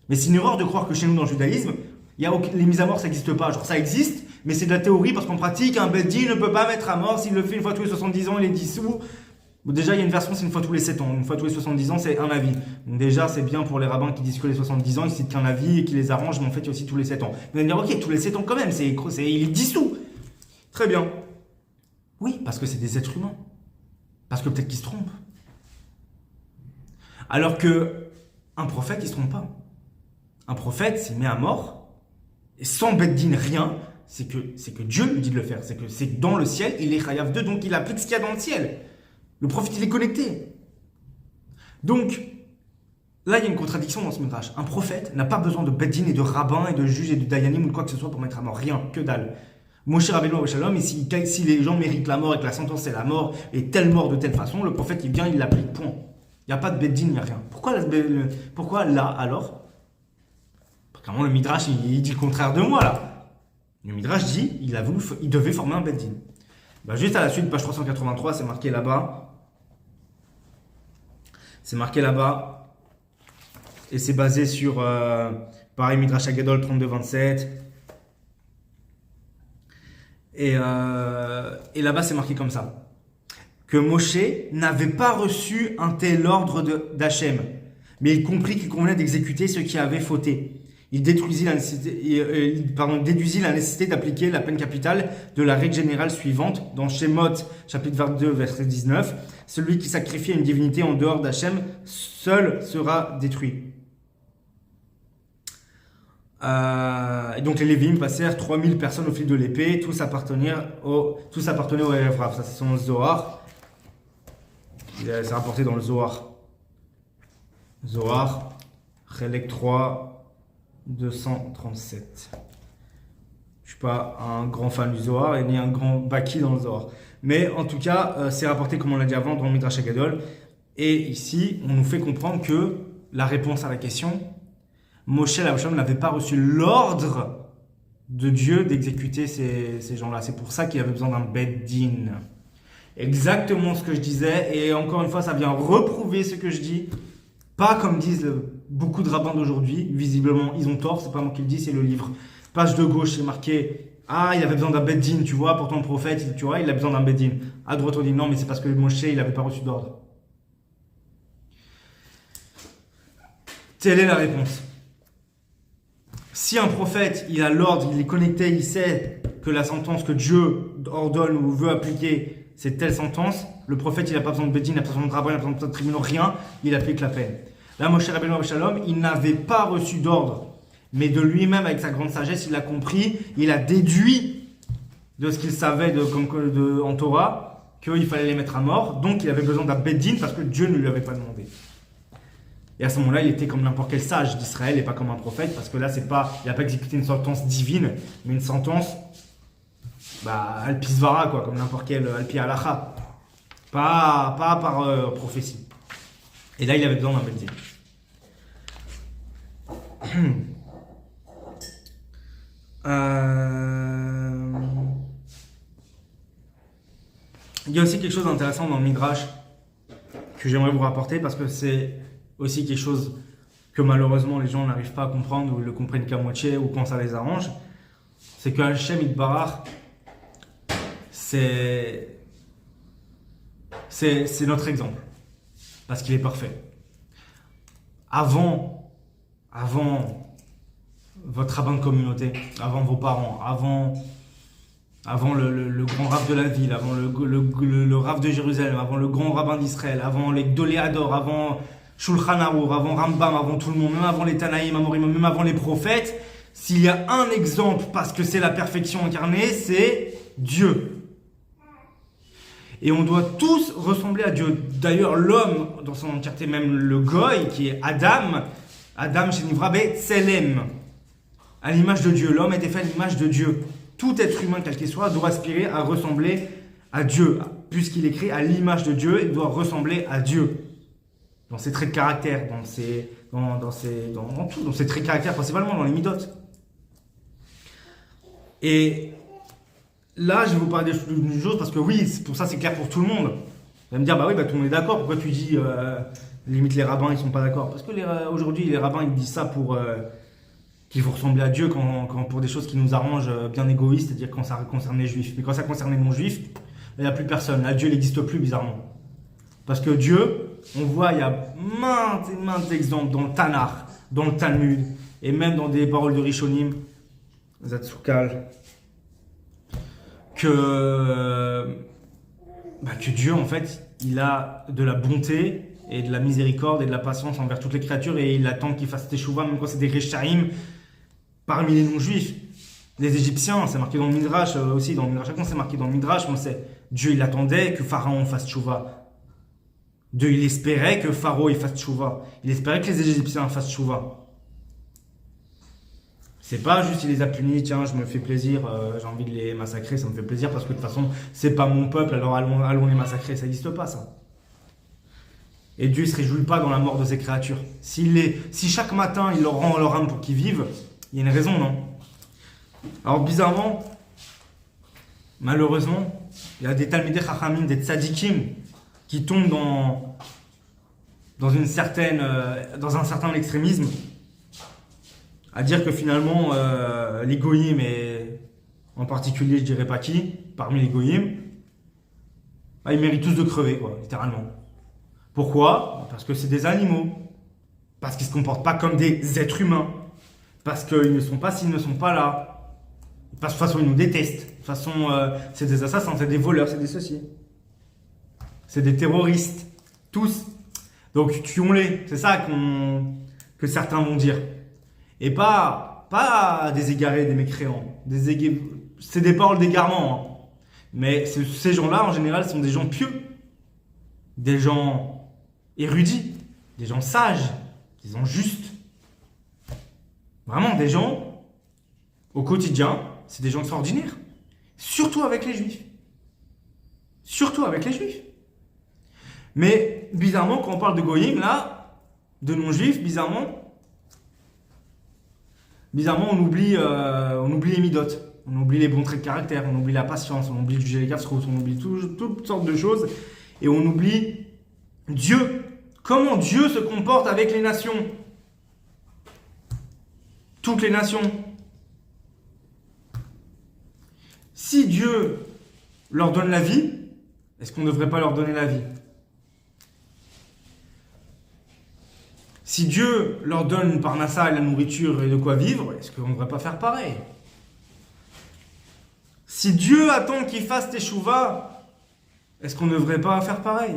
Mais c'est une erreur de croire que chez nous, dans le judaïsme, les mises à mort, ça n'existe pas. Genre, ça existe, mais c'est de la théorie, parce qu'en pratique, un Beth Din ne peut pas mettre à mort. S'il le fait une fois tous les 70 ans, il est dissous. Bon, déjà, il y a une version, c'est une fois tous les 7 ans. Une fois tous les 70 ans, c'est un avis. Donc déjà, c'est bien pour les rabbins qui disent que les 70 ans, ils citent qu'un avis et qui les arrangent, mais en fait, il y a aussi tous les 7 ans. Vous allez me dire, ok, tous les 7 ans quand même, il est dissous. Très bien. Oui, parce que c'est des êtres humains. Parce que peut-être qu'ils se trompent. Alors que un prophète, il se trompe pas. Un prophète, s'il met à mort, et sans Beth Din, rien, c'est que Dieu lui dit de le faire. C'est que dans le ciel, il est chayav d'eux, donc il applique ce qu'il y a dans le ciel. Le prophète, il est connecté. Donc, là, il y a une contradiction dans ce midrash. Un prophète n'a pas besoin de Beth Din et de rabbins et de juges et de dayanim ou de quoi que ce soit pour mettre à mort. Rien, que dalle. Moshe Rabbeinu Alav Shalom, et si les gens méritent la mort et que la sentence c'est la mort, et telle mort de telle façon, le prophète, il vient, il l'applique, point. Il n'y a pas de Beth Din, il n'y a rien. Pourquoi là, alors? Parce que le midrash, il dit le contraire de moi, là. Le midrash dit, il devait former un Beth Din. Juste à la suite, page 383, c'est marqué là-bas. C'est marqué là-bas. Et c'est basé sur, pareil, Midrash Agadol 32-27. Et là-bas, c'est marqué comme ça. Que Moshe n'avait pas reçu un tel ordre d'Hachem, mais il comprit qu'il convenait d'exécuter ceux qui avaient fauté. Il déduisit la nécessité d'appliquer la peine capitale de la règle générale suivante dans Shemot, chapitre 22, verset 19. Celui qui sacrifie à une divinité en dehors d'Hachem, seul sera détruit. Et donc les Lévim passèrent 3000 personnes au fil de l'épée, tous appartenaient au Erev Rav. Ça c'est son Zohar. C'est rapporté dans le Zohar. Zohar, Chelek 3, 237. Je suis pas un grand fan du Zohar et ni un grand baki dans le Zohar. Mais en tout cas, c'est rapporté, comme on l'a dit avant, dans le Midrash Agadol. Et ici, on nous fait comprendre que la réponse à la question, Moshe Rabbeinu n'avait pas reçu l'ordre de Dieu d'exécuter ces gens-là. C'est pour ça qu'il avait besoin d'un Beth Din. Exactement ce que je disais. Et encore une fois, ça vient reprouver ce que je dis. Pas comme disent beaucoup de rabbins d'aujourd'hui. Visiblement, ils ont tort. C'est pas moi qui le dis, c'est le livre. Page de gauche, c'est marqué « Ah, il avait besoin d'un Beth Din, tu vois. Pourtant, le prophète, tu vois, il a besoin d'un Beth Din. » À droite, on dit « Non, mais c'est parce que Moshe, il n'avait pas reçu d'ordre. » Telle est la réponse. Si un prophète, il a l'ordre, il est connecté, il sait que la sentence que Dieu ordonne ou veut appliquer, c'est telle sentence, le prophète, il n'a pas besoin de Beth Din, il n'a pas besoin de rabbin, il n'a pas besoin de tribunal, rien, il applique la peine. Là, Moshe Rabbeinu Shalom, il n'avait pas reçu d'ordre, mais de lui-même, avec sa grande sagesse, il a compris, il a déduit de ce qu'il savait en Torah, qu'il fallait les mettre à mort, donc il avait besoin d'un Beddin parce que Dieu ne lui avait pas demandé. Et à ce moment-là, il était comme n'importe quel sage d'Israël et pas comme un prophète, parce que là, il n'a pas exécuté une sentence divine, mais une sentence Alpisvara, quoi, comme n'importe quel Alpi Halacha. Pas par prophétie. Et là, il avait besoin d'un Beddin. Il y a aussi quelque chose d'intéressant dans le Midrash que j'aimerais vous rapporter parce que c'est aussi quelque chose que malheureusement les gens n'arrivent pas à comprendre ou ils le comprennent qu'à moitié ou quand ça les arrange. C'est que Hachem Yitbarach, c'est notre exemple parce qu'il est parfait. Avant votre rabbin de communauté, avant vos parents, avant le grand rabbin de la ville, avant le rabbin de Jérusalem, avant le grand rabbin d'Israël, avant les Gdoléador, avant Shulchan Arour, avant Rambam, avant tout le monde, même avant les Tanaïm, Amorim, même avant les prophètes, s'il y a un exemple, parce que c'est la perfection incarnée, c'est Dieu. Et on doit tous ressembler à Dieu. D'ailleurs, l'homme, dans son entièreté, même le goy, qui est Adam Shenivra B'Tselem, à l'image de Dieu. L'homme était fait à l'image de Dieu. Tout être humain, quel qu'il soit, doit aspirer à ressembler à Dieu. Puisqu'il est créé à l'image de Dieu, il doit ressembler à Dieu. Dans ses traits de caractère, dans tout, dans ses traits de caractère, principalement dans les midotes. Et là, je vais vous parler d'une chose, parce que oui, pour ça c'est clair pour tout le monde. Vous allez me dire, tout le monde est d'accord, pourquoi tu dis, limite les rabbins, ils sont pas d'accord? Parce que aujourd'hui, les rabbins, ils disent ça pour qu'il faut ressembler à Dieu quand pour des choses qui nous arrangent bien égoïstes, c'est-à-dire quand ça concerne les juifs. Mais quand ça concerne les non-juifs, il n'y a plus personne. Là, Dieu n'existe plus, bizarrement. Parce que Dieu, on voit, il y a maintes et maintes exemples dans le Tanakh, dans le Talmud, et même dans des paroles de Rishonim, Zatzukal, que Dieu, en fait, il a de la bonté et de la miséricorde et de la patience envers toutes les créatures, et il attend qu'ils fassent teshuva, même quand c'est des Rechaim, parmi les non-juifs. Les Égyptiens, c'est marqué dans le Midrash aussi, dans le Midrash, c'est marqué dans le Midrash, Dieu, il attendait que Pharaon fasse teshuva. Dieu, il espérait que Pharaon il fasse teshuva. Il espérait que les Égyptiens fassent teshuva. C'est pas juste il les a punis, tiens, je me fais plaisir, j'ai envie de les massacrer, ça me fait plaisir parce que de toute façon, c'est pas mon peuple, alors allons les massacrer. Ça n'existe pas, ça. Et Dieu ne se réjouit pas dans la mort de ses créatures. Si chaque matin, il leur rend leur âme pour qu'ils vivent, il y a une raison, non? Alors, bizarrement, malheureusement, il y a des Talmidei Chachamim, des tzadikim, qui tombent dans un certain extrémisme, à dire que finalement, les goyim, et en particulier, je dirais pas qui, parmi les goyim, ils méritent tous de crever, quoi, littéralement. Pourquoi? Parce que c'est des animaux, parce qu'ils ne se comportent pas comme des êtres humains, parce qu'ils ne sont pas s'ils ne sont pas là, parce que de toute façon, ils nous détestent, de toute façon, c'est des assassins, c'est des voleurs, c'est des ceci. C'est des terroristes, tous. Donc tuons-les, c'est ça que certains vont dire. Et pas des égarés, des mécréants. C'est des paroles d'égarement. Hein. Mais ces gens-là, en général, sont des gens pieux, des gens érudits, des gens sages, des gens justes. Vraiment, des gens, au quotidien, c'est des gens extraordinaires. Surtout avec les juifs. Surtout avec les juifs. Mais bizarrement, quand on parle de goyim, là, de non-juifs, bizarrement, on oublie les midotes, on oublie les bons traits de caractère, on oublie la patience, on oublie du juger les gaffes, on oublie toutes sortes de choses, et on oublie Dieu. Comment Dieu se comporte avec les nations? Toutes les nations. Si Dieu leur donne la vie, est-ce qu'on ne devrait pas leur donner la vie? Si Dieu leur donne par Nassa la nourriture et de quoi vivre, est-ce qu'on ne devrait pas faire pareil? Si Dieu attend qu'ils fassent teshuva, est-ce qu'on ne devrait pas faire pareil?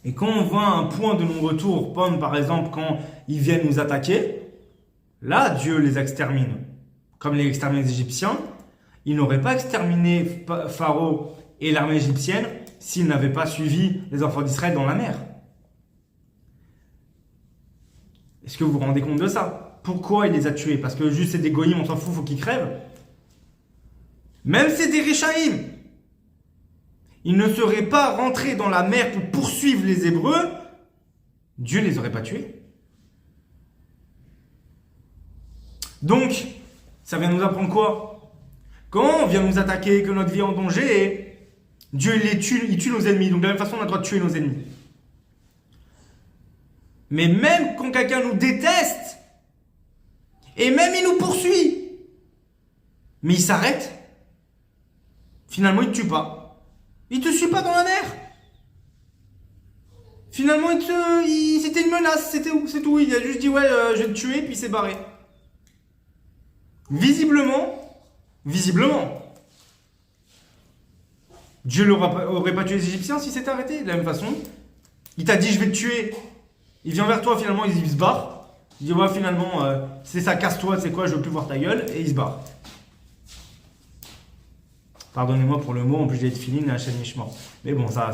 Et quand on voit un point de non-retour, comme par exemple quand ils viennent nous attaquer, là, Dieu les extermine. Comme les extermine les Égyptiens, il n'aurait pas exterminé Pharaon et l'armée égyptienne s'ils n'avaient pas suivi les enfants d'Israël dans la mer. Est-ce que vous vous rendez compte de ça? Pourquoi il les a tués? Parce que juste c'est des goyim, on s'en fout, faut qu'ils crèvent. Même c'est des Réchaïm. Ils ne seraient pas rentrés dans la mer pour poursuivre les Hébreux, Dieu ne les aurait pas tués. Donc, ça vient nous apprendre quoi? Quand on vient nous attaquer, que notre vie est en danger, Dieu il tue nos ennemis. Donc de la même façon, on a le droit de tuer nos ennemis. Mais même quand quelqu'un nous déteste, et même il nous poursuit, mais il s'arrête, finalement il ne te tue pas. Il te suit pas dans la mer. Finalement, c'était une menace, c'est tout. Il a juste dit ouais, je vais te tuer, puis il s'est barré. Visiblement, Dieu n'aurait pas tué les Égyptiens si c'était arrêté. De la même façon, il t'a dit je vais te tuer. Il vient vers toi, finalement, il se barre. Il dit ouais, finalement, c'est ça, casse-toi, c'est quoi, je veux plus voir ta gueule, et il se barre. Pardonnez-moi pour le mot, en plus j'ai filin et un chenishement. Mais bon, ça,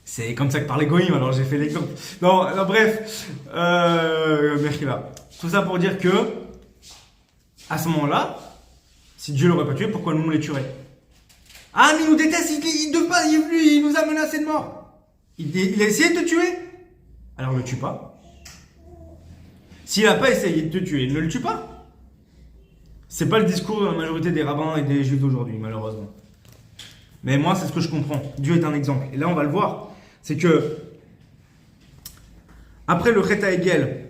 c'est comme ça que parle les goïms, alors j'ai fait l'exemple. Non, bref, Merkila. Tout ça pour dire que, à ce moment-là, si Dieu l'aurait pas tué, pourquoi nous on les tuerait? Ah, mais il nous déteste, il nous a menacé de mort. Il a essayé de te tuer? Alors ne le tue pas. S'il n'a pas essayé de te tuer, ne le tue pas. C'est pas le discours de la majorité des rabbins et des juifs d'aujourd'hui, malheureusement. Mais moi, c'est ce que je comprends. Dieu est un exemple. Et là, on va le voir. C'est que, après le Chet HaEgel,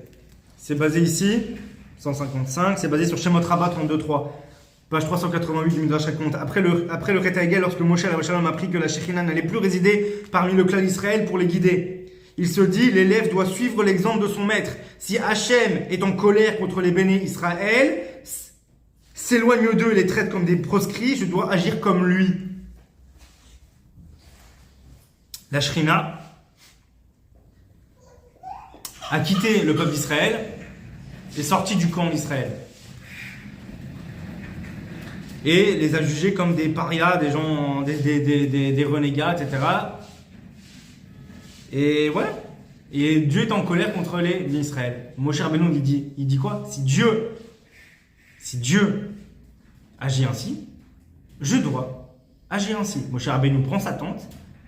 c'est basé ici, 155, c'est basé sur Shemot Rabbah 32.3, page 388 du Midrash raconte. Après le Chet HaEgel, lorsque Moshe a appris que la Shekhinah n'allait plus résider parmi le clan d'Israël pour les guider, il se dit, l'élève doit suivre l'exemple de son maître. Si Hachem est en colère contre les bénis Israël, s'éloigne d'eux et les traite comme des proscrits, je dois agir comme lui. La Shrina a quitté le peuple d'Israël et sorti du camp d'Israël. Et les a jugés comme des parias, des gens, des renégats, etc. Et voilà. Et Dieu est en colère contre les Israël. Moshe Rabbeinu, il dit quoi? Si Dieu agit ainsi, je dois agir ainsi. Moshe Rabbeinu prend sa tente,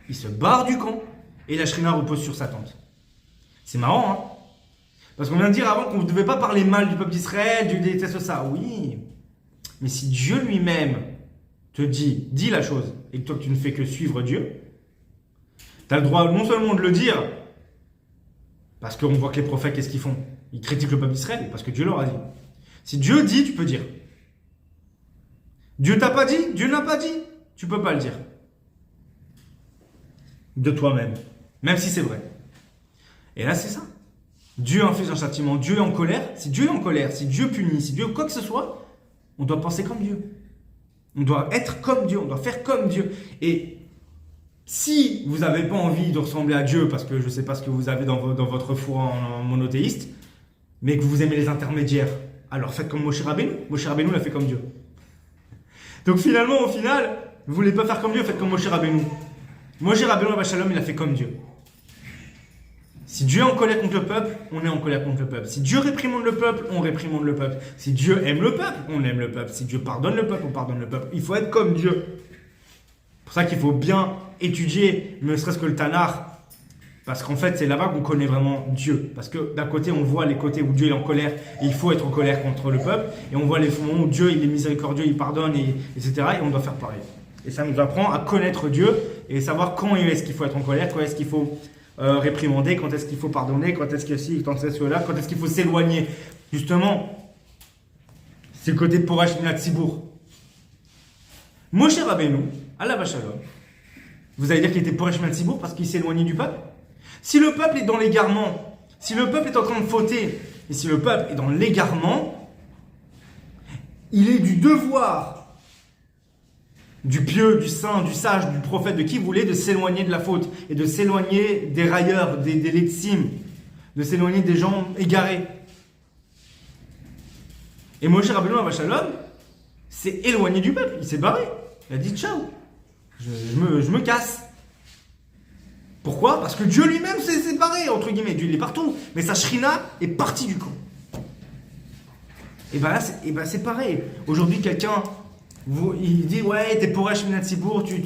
il se barre du camp et la Shrina repose sur sa tente. C'est marrant, hein? Parce qu'on vient de dire avant qu'on ne devait pas parler mal du peuple d'Israël, Dieu déteste ça. Oui, mais si Dieu lui-même te dit la chose et que toi tu ne fais que suivre Dieu, tu as le droit non seulement de le dire, parce qu'on voit que les prophètes, qu'est-ce qu'ils font? Ils critiquent le peuple d'Israël parce que Dieu leur a dit. Si Dieu dit, tu peux dire. Dieu t'a pas dit, Dieu n'a pas dit, tu peux pas le dire. De toi-même. Même si c'est vrai. Et là, c'est ça. Dieu inflige un châtiment, Dieu est en colère. Si Dieu est en colère, si Dieu punit, si Dieu quoi que ce soit, on doit penser comme Dieu. On doit être comme Dieu, on doit faire comme Dieu. Et si vous n'avez pas envie de ressembler à Dieu, parce que je ne sais pas ce que vous avez dans votre foi en monothéiste, mais que vous aimez les intermédiaires, alors faites comme Moshe Rabbeinu. Moshe Rabbeinu l'a fait comme Dieu. Donc finalement, au final, vous ne voulez pas faire comme Dieu, faites comme Moshe Rabbeinu. Moshe Rabbeinu, Abba Shalom, il a fait comme Dieu. Si Dieu est en colère contre le peuple, on est en colère contre le peuple. Si Dieu réprimande le peuple, on réprimande le peuple. Si Dieu aime le peuple, on aime le peuple. Si Dieu pardonne le peuple, on pardonne le peuple. Il faut être comme Dieu. C'est pour ça qu'il faut bien étudier, ne serait-ce que le Tanakh. Parce qu'en fait, c'est là-bas qu'on connaît vraiment Dieu. Parce que d'un côté, on voit les côtés où Dieu est en colère et il faut être en colère contre le peuple. Et on voit les moments où Dieu il est miséricordieux, il pardonne, etc. Et on doit faire pareil. Et ça nous apprend à connaître Dieu et savoir quand est-ce qu'il faut être en colère, quand est-ce qu'il faut réprimander, quand est-ce qu'il faut pardonner, quand est-ce que si, quand est-ce que là, quand est-ce qu'il faut s'éloigner. Justement, c'est le côté Porash Minat Tzibour. Moshe Rabbeinu, Allah Shalom, vous allez dire qu'il était Porash Minat Tzibour parce qu'il s'est éloigné du peuple? Si le peuple est dans l'égarement, si le peuple est en train de fauter, et si le peuple est dans l'égarement, il est du devoir du pieux, du saint, du sage, du prophète, de qui vous voulez, de s'éloigner de la faute et de s'éloigner des railleurs, des letzim, de s'éloigner des gens égarés. Et Moshe Rabbeinu Shalom s'est éloigné du peuple, il s'est barré. Il a dit ciao, je me casse. Pourquoi? Parce que Dieu lui-même s'est séparé, entre guillemets. Dieu il est partout, mais sa shrina est partie du camp. Et ben là, c'est pareil. Aujourd'hui, quelqu'un, il dit ouais, t'es Poresh Minat Tzibour, tu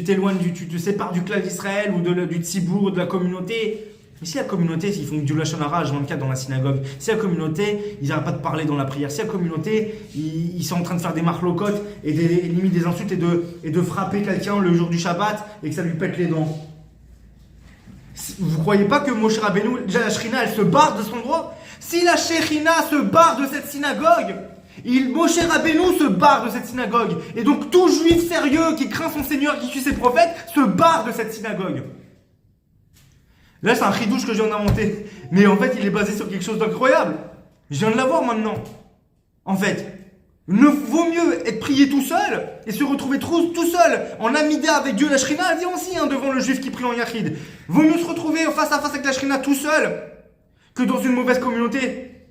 t'éloignes, tu te sépares du clan d'Israël ou du Tzibour, de la communauté. Mais si la communauté, ils font du Lashon Hara H24 dans la synagogue, si la communauté, ils n'arrêtent pas de parler dans la prière, si la communauté, ils sont en train de faire des marlocotes et limite des insultes et de frapper quelqu'un le jour du Shabbat et que ça lui pète les dents. Vous croyez pas que Moshe Rabbeinu, déjà la Shrina, elle se barre de cet endroit? Si la Shekhinah se barre de cette synagogue, Moshe Rabbeinu se barre de cette synagogue. Et donc tout juif sérieux qui craint son Seigneur, qui suit ses prophètes, se barre de cette synagogue. Là, c'est un chidouche que je viens d'inventer. Mais en fait, il est basé sur quelque chose d'incroyable. Je viens de l'avoir maintenant. En fait, vaut mieux être prié tout seul et se retrouver tout seul en amida avec Dieu. La Shrina, elle vient aussi devant le juif qui prie en Yachid. Vaut mieux se retrouver face à face avec la Shrina tout seul que dans une mauvaise communauté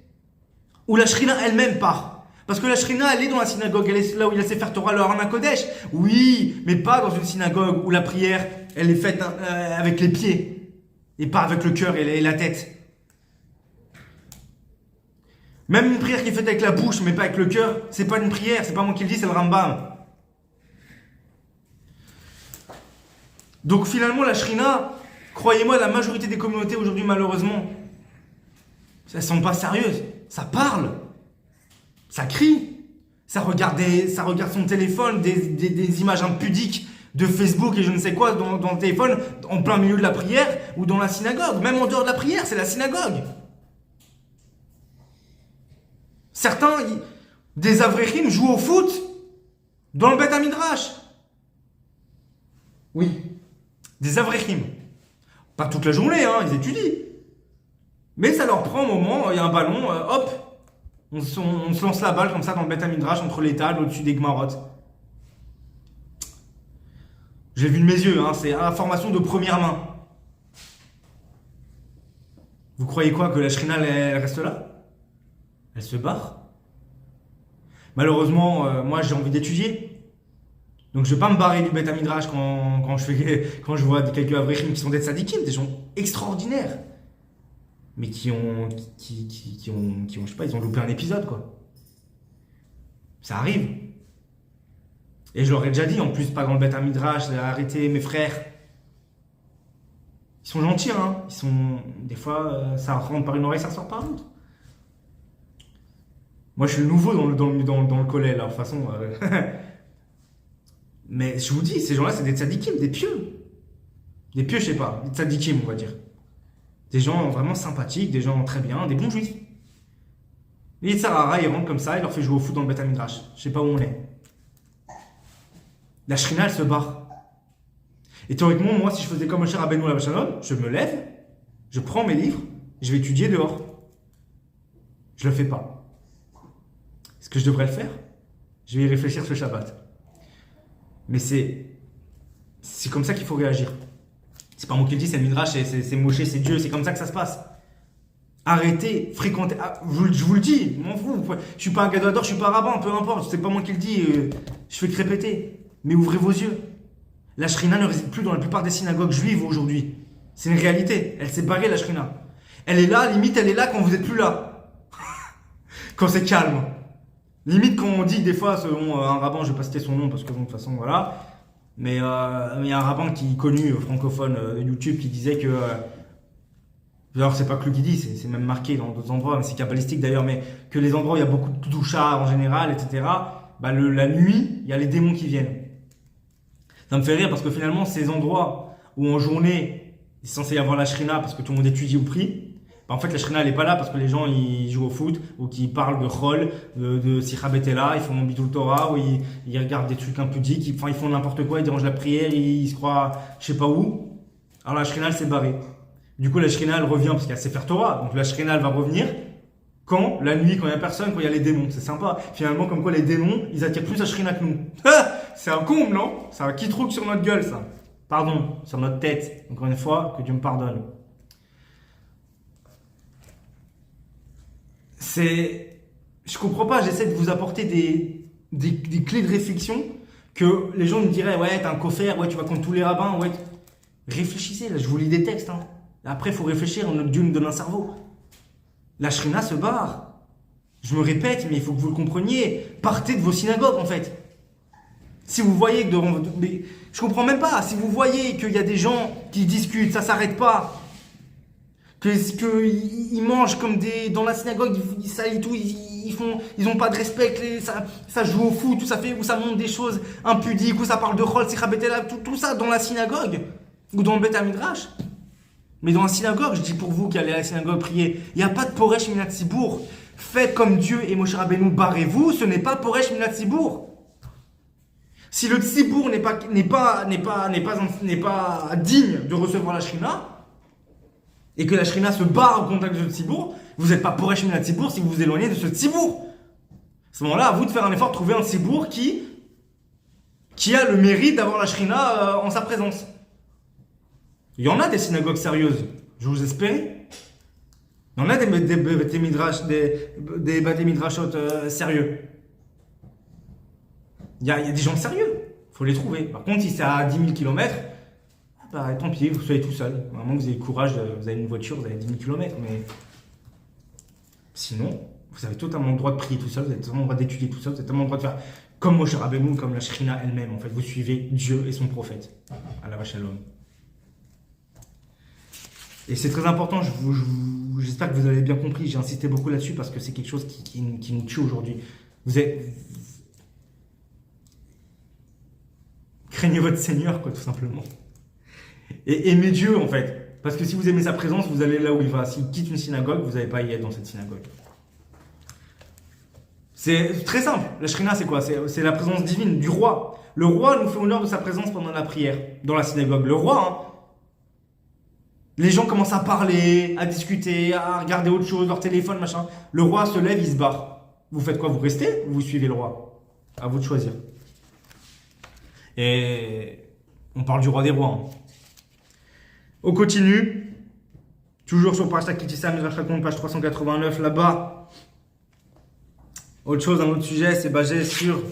où la Shrina elle-même part. Parce que la Shrina, elle est dans la synagogue, elle est là où il y a Sefer Torah, le Aron HaKodesh. Oui, mais pas dans une synagogue où la prière, elle est faite avec les pieds. Et pas avec le cœur et la tête. Même une prière qui est faite avec la bouche, mais pas avec le cœur, c'est pas une prière, c'est pas moi qui le dis, c'est le Rambam. Donc finalement, la Shrina, croyez-moi, la majorité des communautés aujourd'hui, malheureusement, elles sont pas sérieuses. Ça parle, ça crie, ça regarde son téléphone, des images impudiques de Facebook et je ne sais quoi dans le téléphone, en plein milieu de la prière ou dans la synagogue. Même en dehors de la prière, c'est la synagogue. Certains, des Avrechim, jouent au foot dans le Beth Midrash. Oui, des Avrechim. Pas toute la journée, ils étudient. Mais ça leur prend un moment, il y a un ballon, hop, on se lance la balle comme ça dans le Beth Midrash entre les tables au-dessus des Gmarot. J'ai vu de mes yeux, c'est information de première main. Vous croyez quoi, que la Shrina elle reste là? Elle se barre? Malheureusement, moi j'ai envie d'étudier. Donc je vais pas me barrer du Beth Midrash quand je vois quelques Avrechim qui sont des tzadikim, des gens extraordinaires. Mais qui ont, je sais pas, ils ont loupé un épisode, quoi. Ça arrive. Et je leur ai déjà dit, en plus, pas dans le Beth Midrash, arrêtez mes frères. Ils sont gentils, Ils sont, des fois, ça rentre par une oreille, ça sort par l'autre. Moi, je suis le nouveau dans le collège, là, de toute façon. Mais je vous dis, ces gens-là, c'est des tzadikim, des pieux. Des pieux, je sais pas, des tzadikim, on va dire. Des gens vraiment sympathiques, des gens très bien, des bons juifs. Les Yitzhara, ils rentrent comme ça, ils leur fait jouer au foot dans le Beth Midrash. Je sais pas où on est. La Shrina, elle se barre. Et théoriquement, moi, si je faisais comme Moshe Rabbeinu Shalom, je me lève, je prends mes livres, je vais étudier dehors. Je le fais pas. Est-ce que je devrais le faire? Je vais y réfléchir ce Shabbat. Mais c'est comme ça qu'il faut réagir. C'est pas moi qui le dis, c'est le Midrash, c'est Moshe, c'est Dieu, c'est comme ça que ça se passe. Arrêtez, fréquentez. Je vous le dis, je m'en fous. Je suis pas un gadador, je suis pas un rabbin, peu importe, c'est pas moi qui le dis, je fais que répéter. Mais ouvrez vos yeux. La Shrina ne réside plus dans la plupart des synagogues juives aujourd'hui. C'est une réalité. Elle s'est barrée, la Shrina. Elle est là, limite, elle est là quand vous n'êtes plus là. Quand c'est calme. Limite, quand on dit des fois, selon un rabbin, je vais pas citer son nom parce que bon, de toute façon, voilà. Mais il y a un rabbin qui est connu, francophone de YouTube, qui disait que. Alors, c'est pas que lui qui dit, c'est même marqué dans d'autres endroits, mais c'est kabbalistique d'ailleurs, mais que les endroits où il y a beaucoup de doucha en général, etc., la nuit, il y a les démons qui viennent. Ça me fait rire parce que finalement, ces endroits où en journée, il est censé y avoir la Shrina parce que tout le monde étudie ou prie, en fait, la Shrina, elle n'est pas là parce que les gens, ils jouent au foot ou qu'ils parlent de Chol, de Sicha Betela, ils font Bitul Torah, ou ils regardent des trucs impudiques, ils font n'importe quoi, ils dérangent la prière, ils se croient je sais pas où. Alors la Shrina, elle s'est barrée. Du coup, la Shrina, elle revient parce qu'il y a Sefer Torah. Donc la Shrina, elle va revenir Quand la nuit, quand il n'y a personne, quand il y a les démons. C'est sympa. Finalement, comme quoi les démons, ils attirent plus la Shrina que nous. C'est un comble, non? C'est un qui-trouque sur notre gueule, ça. Pardon, sur notre tête. Encore une fois, que Dieu me pardonne. Je comprends pas, j'essaie de vous apporter des clés de réflexion que les gens me diraient, ouais, t'as un coffre, ouais, tu vas contre tous les rabbins, ouais. Réfléchissez, là, je vous lis des textes, hein. Après, il faut réfléchir, Dieu nous donne un cerveau. La Shrina se barre. Je me répète, mais il faut que vous le compreniez. Partez de vos synagogues, en fait. Si vous voyez que mais je comprends même pas. Si vous voyez qu'il y a des gens qui discutent, ça s'arrête pas. Ils mangent comme dans la synagogue, ils salissent tout, ils ont pas de respect, ça joue au foot, tout ça fait, où ça montre des choses impudiques, où ça parle de Chol, Sikhabetela, tout ça dans la synagogue, ou dans le Beth Midrash. Mais dans la synagogue, je dis pour vous qui allez à la synagogue prier, il n'y a pas de Poresh Minat Tzibour. Faites comme Dieu et Moshe Rabbeinu, barrez-vous, ce n'est pas Poresh Minat Tzibour. Si le Tzibour n'est pas digne de recevoir la Shrina, et que la Shrina se barre au contact de ce Tzibour, vous n'êtes pas Poresh Minat Tzibour si vous vous éloignez de ce Tzibour. À ce moment-là, à vous de faire un effort de trouver un Tzibour qui a le mérite d'avoir la Shrina en sa présence. Il y en a des synagogues sérieuses, je vous espérais. Il y en a des Bate Midrashot sérieux. Il y a des gens sérieux, il faut les trouver. Par contre, si c'est à 10 000 km, bah, tant pis, vous soyez tout seul. À un moment que vous avez le courage, vous avez une voiture, vous avez 10 000 km, mais sinon, vous avez totalement le droit de prier tout seul, vous avez totalement le droit d'étudier tout seul, vous avez totalement le droit de faire comme Moshe Rabbeinu, comme la Shrina elle-même. En fait, vous suivez Dieu et son prophète. Alav Shalom. Et c'est très important, j'espère que vous avez bien compris, j'ai insisté beaucoup là-dessus parce que c'est quelque chose qui nous tue aujourd'hui. Craignez votre Seigneur, quoi, tout simplement. Et aimez Dieu, en fait. Parce que si vous aimez sa présence, vous allez là où il va. S'il quitte une synagogue, vous n'allez pas y être dans cette synagogue. C'est très simple. La Shrina, c'est quoi? C'est la présence divine du roi. Le roi nous fait honneur de sa présence pendant la prière, dans la synagogue. Le roi, hein. Les gens commencent à parler, à discuter, à regarder autre chose, leur téléphone, machin. Le roi se lève, il se barre. Vous faites quoi? Vous restez ou vous suivez le roi? À vous de choisir. Et on parle du roi des rois. Hein. On continue. Toujours sur Parashat Kitissa, Midrash Raconte, page 389, là-bas. Autre chose, un autre sujet, c'est basé sur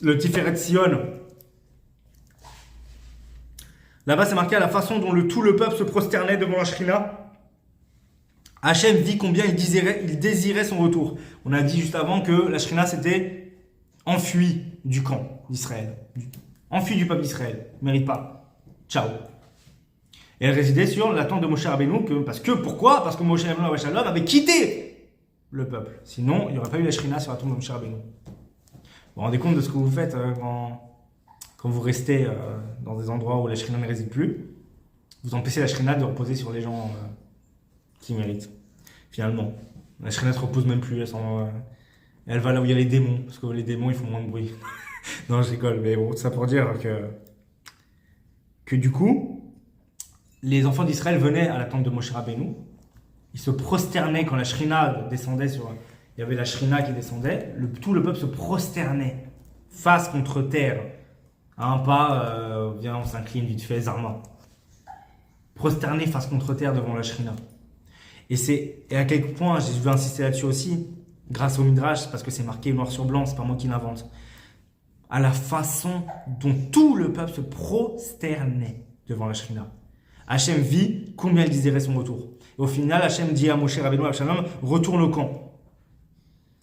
le Tiferet Sion. Là-bas, c'est marqué à la façon dont tout le peuple se prosternait devant la Shrina. Hachem vit combien il désirait son retour. On a dit juste avant que la Shrina s'était enfuie du camp d'Israël. Enfuie du peuple d'Israël. Ne mérite pas. Ciao. Et elle résidait sur la tente de Moshe Rabbeinu. Pourquoi? Parce que Moshe Rabbeinu avait quitté le peuple. Sinon, il n'y aurait pas eu la Shrina sur la tente de Moshe Rabbeinu. Vous vous rendez compte de ce que vous faites quand vous restez dans des endroits où la Shrina ne réside plus, vous empêchez la Shrina de reposer sur les gens qui méritent. Finalement, la Shrina ne se repose même plus, elle va là où il y a les démons, parce que les démons ils font moins de bruit. Non, je rigole, mais bon, tout ça pour dire que du coup, les enfants d'Israël venaient à la tente de Moshe Rabbeinu, ils se prosternaient quand la Shrina descendait il y avait la Shrina qui descendait, tout le peuple se prosternait, face contre terre. Un pas, viens, on s'incline vite fait, Zarma. Prosterné face contre terre devant la Shrina. Et à quel point, je vais insister là-dessus aussi, grâce au Midrash, parce que c'est marqué noir sur blanc, c'est pas moi qui l'invente. À la façon dont tout le peuple se prosternait devant la Shrina. Hachem vit combien il désirait son retour. Et au final, Hachem dit à Moshe Rabbeinu, retourne au camp.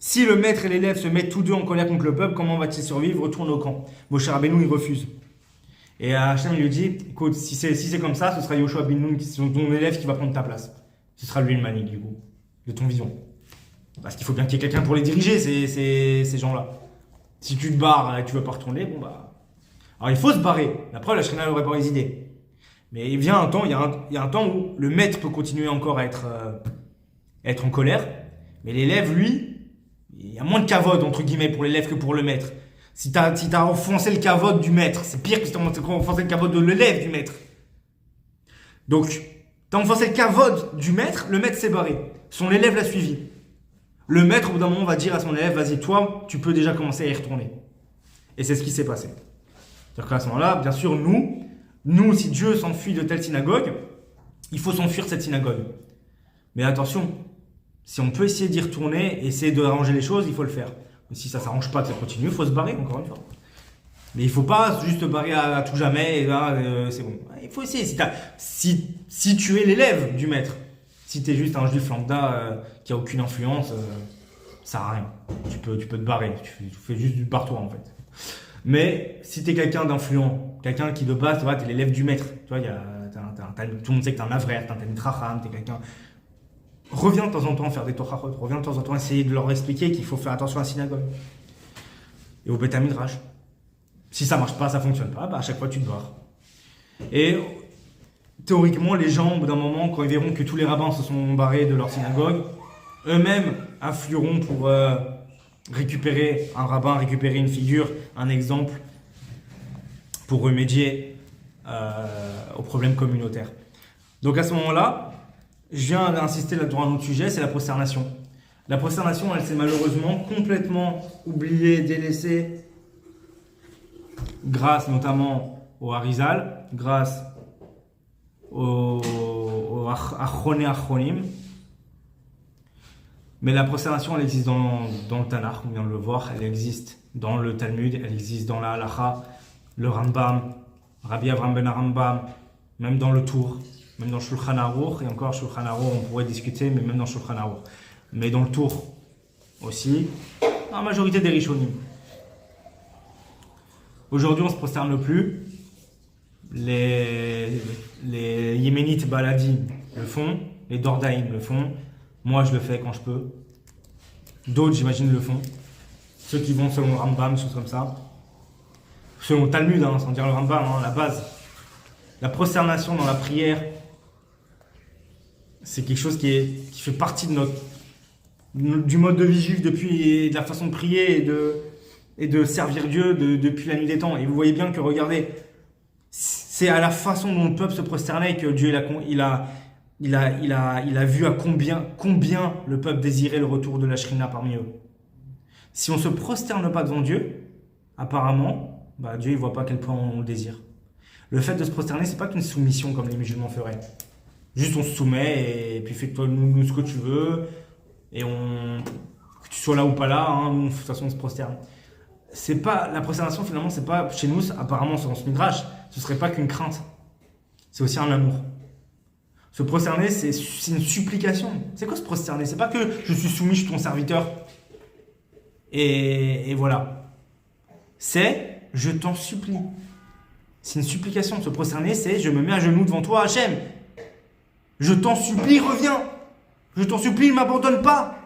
Si le maître et l'élève se mettent tous deux en colère contre le peuple, comment va-t-il survivre? Retourne au camp. Moshe Rabbeinu, il refuse. Et Hachem lui dit, écoute, si c'est comme ça, ce sera Yoshua ben Nun, ton élève, qui va prendre ta place. Ce sera lui le manik, du coup, de ton vision. Parce qu'il faut bien qu'il y ait quelqu'un pour les diriger, ces gens-là. Si tu te barres et que tu veux pas retourner, bon bah... Alors il faut se barrer. La preuve, la Shrina n'aurait pas hésité. Mais il vient un temps, il y a un temps où le maître peut continuer encore à être en colère, mais l'élève, lui, il y a moins de kavod, entre guillemets, pour l'élève que pour le maître. Si t'as enfoncé le kavod du maître, c'est pire que si t'as enfoncé le kavod de l'élève du maître. Donc, t'as enfoncé le kavod du maître, le maître s'est barré. Son élève l'a suivi. Le maître, au bout d'un moment, va dire à son élève, vas-y, toi, tu peux déjà commencer à y retourner. Et c'est ce qui s'est passé. C'est-à-dire qu'à ce moment-là, bien sûr, nous, si Dieu s'enfuit de telle synagogue, il faut s'enfuir de cette synagogue. Mais attention, si on peut essayer d'y retourner, essayer de arranger les choses, il faut le faire. Mais si ça ne s'arrange pas, que ça continue, il faut se barrer, encore une fois. Mais il ne faut pas juste se barrer à tout jamais, et là, c'est bon. Il faut essayer. Si tu es l'élève du maître, si tu es juste un juif lambda qui n'a aucune influence, ça ne sert à rien. Tu peux te barrer, tu fais juste du barre-toi en fait. Mais si tu es quelqu'un d'influent, quelqu'un qui de base, tu es l'élève du maître, tu vois, tout le monde sait que tu es un avraire, tu es un mitracham, tu es quelqu'un. Reviens de temps en temps faire des torachot, reviens de temps en temps essayer de leur expliquer qu'il faut faire attention à la synagogue. Et au Beth Midrash. Si ça marche pas, ça fonctionne pas, à chaque fois tu te barres. Et théoriquement, les gens, au bout d'un moment, quand ils verront que tous les rabbins se sont barrés de leur synagogue, eux-mêmes afflueront pour récupérer un rabbin, récupérer une figure, un exemple, pour remédier aux problèmes communautaires. Donc à ce moment-là, je viens d'insister sur un autre sujet, c'est la prosternation. La prosternation, elle s'est malheureusement complètement oubliée, délaissée, grâce notamment au Harizal, grâce au Achroné Achronim. Mais la prosternation, elle existe dans le Tanakh, on vient de le voir, elle existe dans le Talmud, elle existe dans la Halacha, le Rambam, Rabbi Avraham ben Rambam, même dans le Tour, même dans Shulchan Aruch, et encore Shulchan Aruch, on pourrait discuter, mais même dans Shulchan Aruch. Mais dans le Tour aussi, la majorité des Rishonim. Aujourd'hui, on ne se prosterne plus. Les Yéménites Baladim le font, les Dordaïm le font. Moi, je le fais quand je peux. D'autres, j'imagine, le font. Ceux qui vont selon le Rambam, choses comme ça. Selon le Talmud, sans dire le Rambam, la base. La prosternation dans la prière, c'est quelque chose qui fait partie du mode de vie juif depuis, de la façon de prier et de servir Dieu depuis la nuit des temps. Et vous voyez bien que, regardez, c'est à la façon dont le peuple se prosternait que Dieu il a vu à combien le peuple désirait le retour de la Shrina parmi eux. Si on ne se prosterne pas devant Dieu, apparemment, Dieu ne voit pas à quel point on le désire. Le fait de se prosterner, c'est pas qu'une soumission comme les musulmans feraient. Juste on se soumet et puis fais-toi nous ce que tu veux et que tu sois là ou pas là, nous, de toute façon on se prosterne. C'est pas la prosternation finalement, c'est pas chez nous apparemment selon ce midrash, ce serait pas qu'une crainte. C'est aussi un amour. Se prosterner, c'est une supplication. C'est quoi se prosterner? C'est pas que je suis soumis, je suis ton serviteur. Et voilà. C'est je t'en supplie. C'est une supplication. Se prosterner, c'est je me mets à genoux devant toi, Hachem. Je t'en supplie, reviens. Je t'en supplie, ne m'abandonne pas.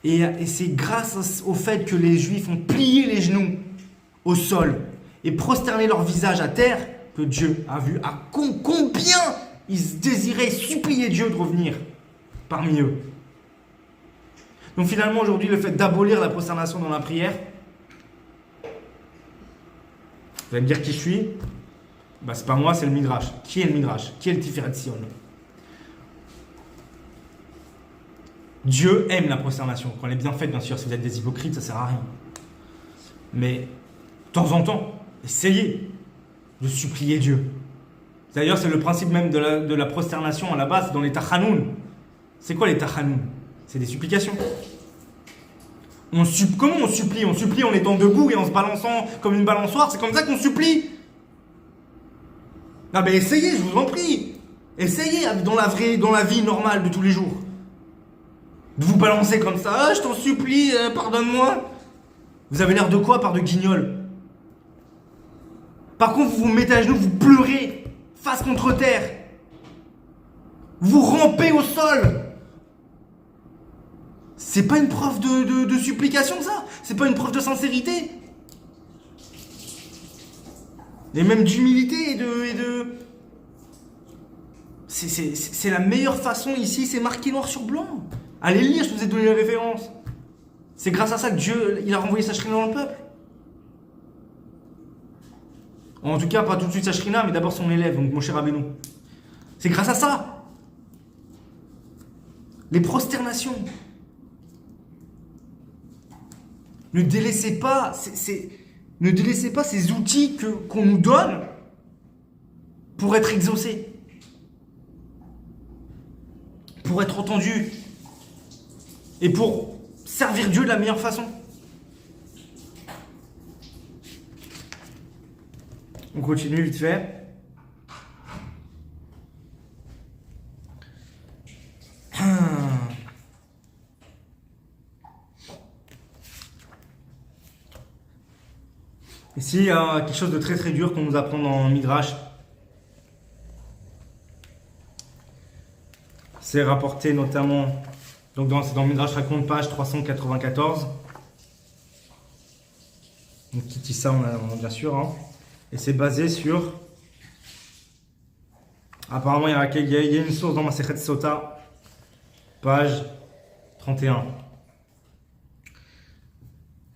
Et c'est grâce au fait que les Juifs ont plié les genoux au sol et prosterné leur visage à terre que Dieu a vu à combien ils désiraient supplier Dieu de revenir parmi eux. Donc finalement aujourd'hui le fait d'abolir la prosternation dans la prière, vous allez me dire qui je suis? C'est pas moi, c'est le Midrash. Qui est le Midrash? Qui est le Tiferet Sion? Dieu aime la prosternation. Quand elle est bien faite, bien sûr, si vous êtes des hypocrites, ça sert à rien. Mais de temps en temps, essayez de supplier Dieu. D'ailleurs, c'est le principe même de la prosternation à la base dans les Tachanoun. C'est quoi les Tachanoun? C'est des supplications. Comment on supplie? On supplie en étant debout et en se balançant comme une balançoire. C'est comme ça qu'on supplie. Non mais essayez, je vous en prie. Essayez dans la vie normale de tous les jours. De vous balancer comme ça. Je t'en supplie, pardonne-moi. Vous avez l'air de quoi par de guignol? Par contre, vous vous mettez à genoux, vous pleurez, face contre terre. Vous rampez au sol. C'est pas une preuve de supplication, ça? C'est pas une preuve de sincérité? Et même d'humilité et de... C'est la meilleure façon ici, c'est marqué noir sur blanc. Allez lire, je vous ai donné la référence. C'est grâce à ça que Dieu il a renvoyé sa shrina dans le peuple. En tout cas, pas tout de suite sa shrina, mais d'abord son élève, donc Moshe Rabbeinu. C'est grâce à ça. les prosternations. Ne délaissez pas, ne délaissez pas ces outils qu'on nous donne pour être exaucés, pour être entendu et pour servir Dieu de la meilleure façon. On continue vite fait. Ici, il y a quelque chose de très très dur qu'on nous apprend dans Midrash. C'est rapporté notamment, donc c'est dans Midrash raconte, page 394. Donc qui dit ça, on a bien sûr. Hein. Et c'est basé sur... Apparemment, il y a une source dans Masechet Sota, page 31.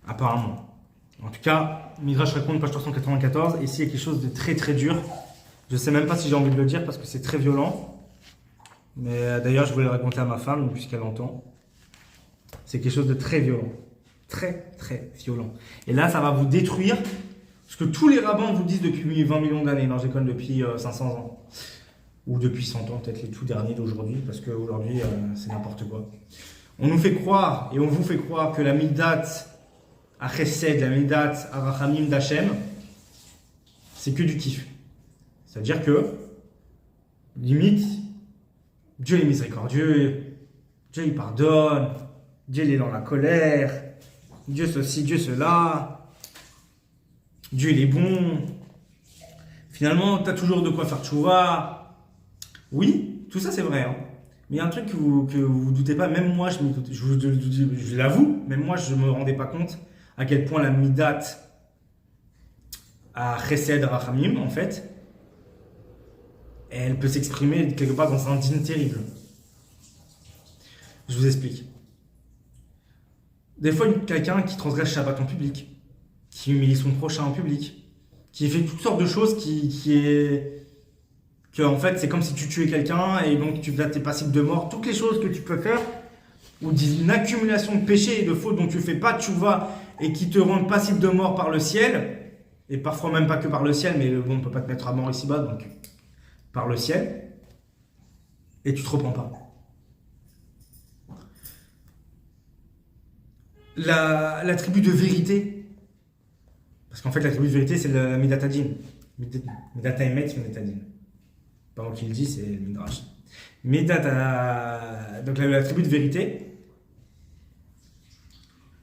Apparemment. En tout cas, Midrash raconte, page 394. Ici, il y a quelque chose de très très dur. Je ne sais même pas si j'ai envie de le dire parce que c'est très violent. Mais d'ailleurs, je voulais le raconter à ma femme, puisqu'elle l'entend. C'est quelque chose de très violent. Très très violent. Et là, ça va vous détruire ce que tous les rabbins vous disent depuis 20 millions d'années. Non, je déconne, depuis 500 ans. Ou depuis 100 ans, peut-être les tout derniers d'aujourd'hui, parce qu'aujourd'hui, c'est n'importe quoi. On nous fait croire, et on vous fait croire que la Midat à Chesed, la Midat à Rachamim d'Hachem, c'est que du kiff. C'est-à-dire que, limite, Dieu est miséricordieux, Dieu il pardonne, Dieu il est dans la colère, Dieu ceci, Dieu cela, Dieu il est bon. Finalement, tu as toujours de quoi faire tchouva. Oui, tout ça c'est vrai. Hein. Mais il y a un truc que vous doutez pas, même moi, je l'avoue, même moi je ne me rendais pas compte à quel point la Midat à Chesed Rachamim, en fait, elle peut s'exprimer quelque part dans un dîne terrible. Je vous explique. Des fois, quelqu'un qui transgresse Shabbat en public, qui humilie son prochain en public, qui fait toutes sortes de choses que en fait, c'est comme si tu tuais quelqu'un et donc tu es passible de mort. Toutes les choses que tu peux faire, ou une accumulation de péchés et de fautes dont tu ne fais pas tchouva et qui te rendent passible de mort par le ciel, et parfois même pas que par le ciel, mais bon, on ne peut pas te mettre à mort ici-bas, donc par le ciel, et tu te repens pas. La tribu de vérité, parce qu'en fait la tribu de vérité c'est la Midat Hadin, Midat Haemet, Midat Hadin. Pas moi qui le dis, c'est le Midrash. Donc la tribu de vérité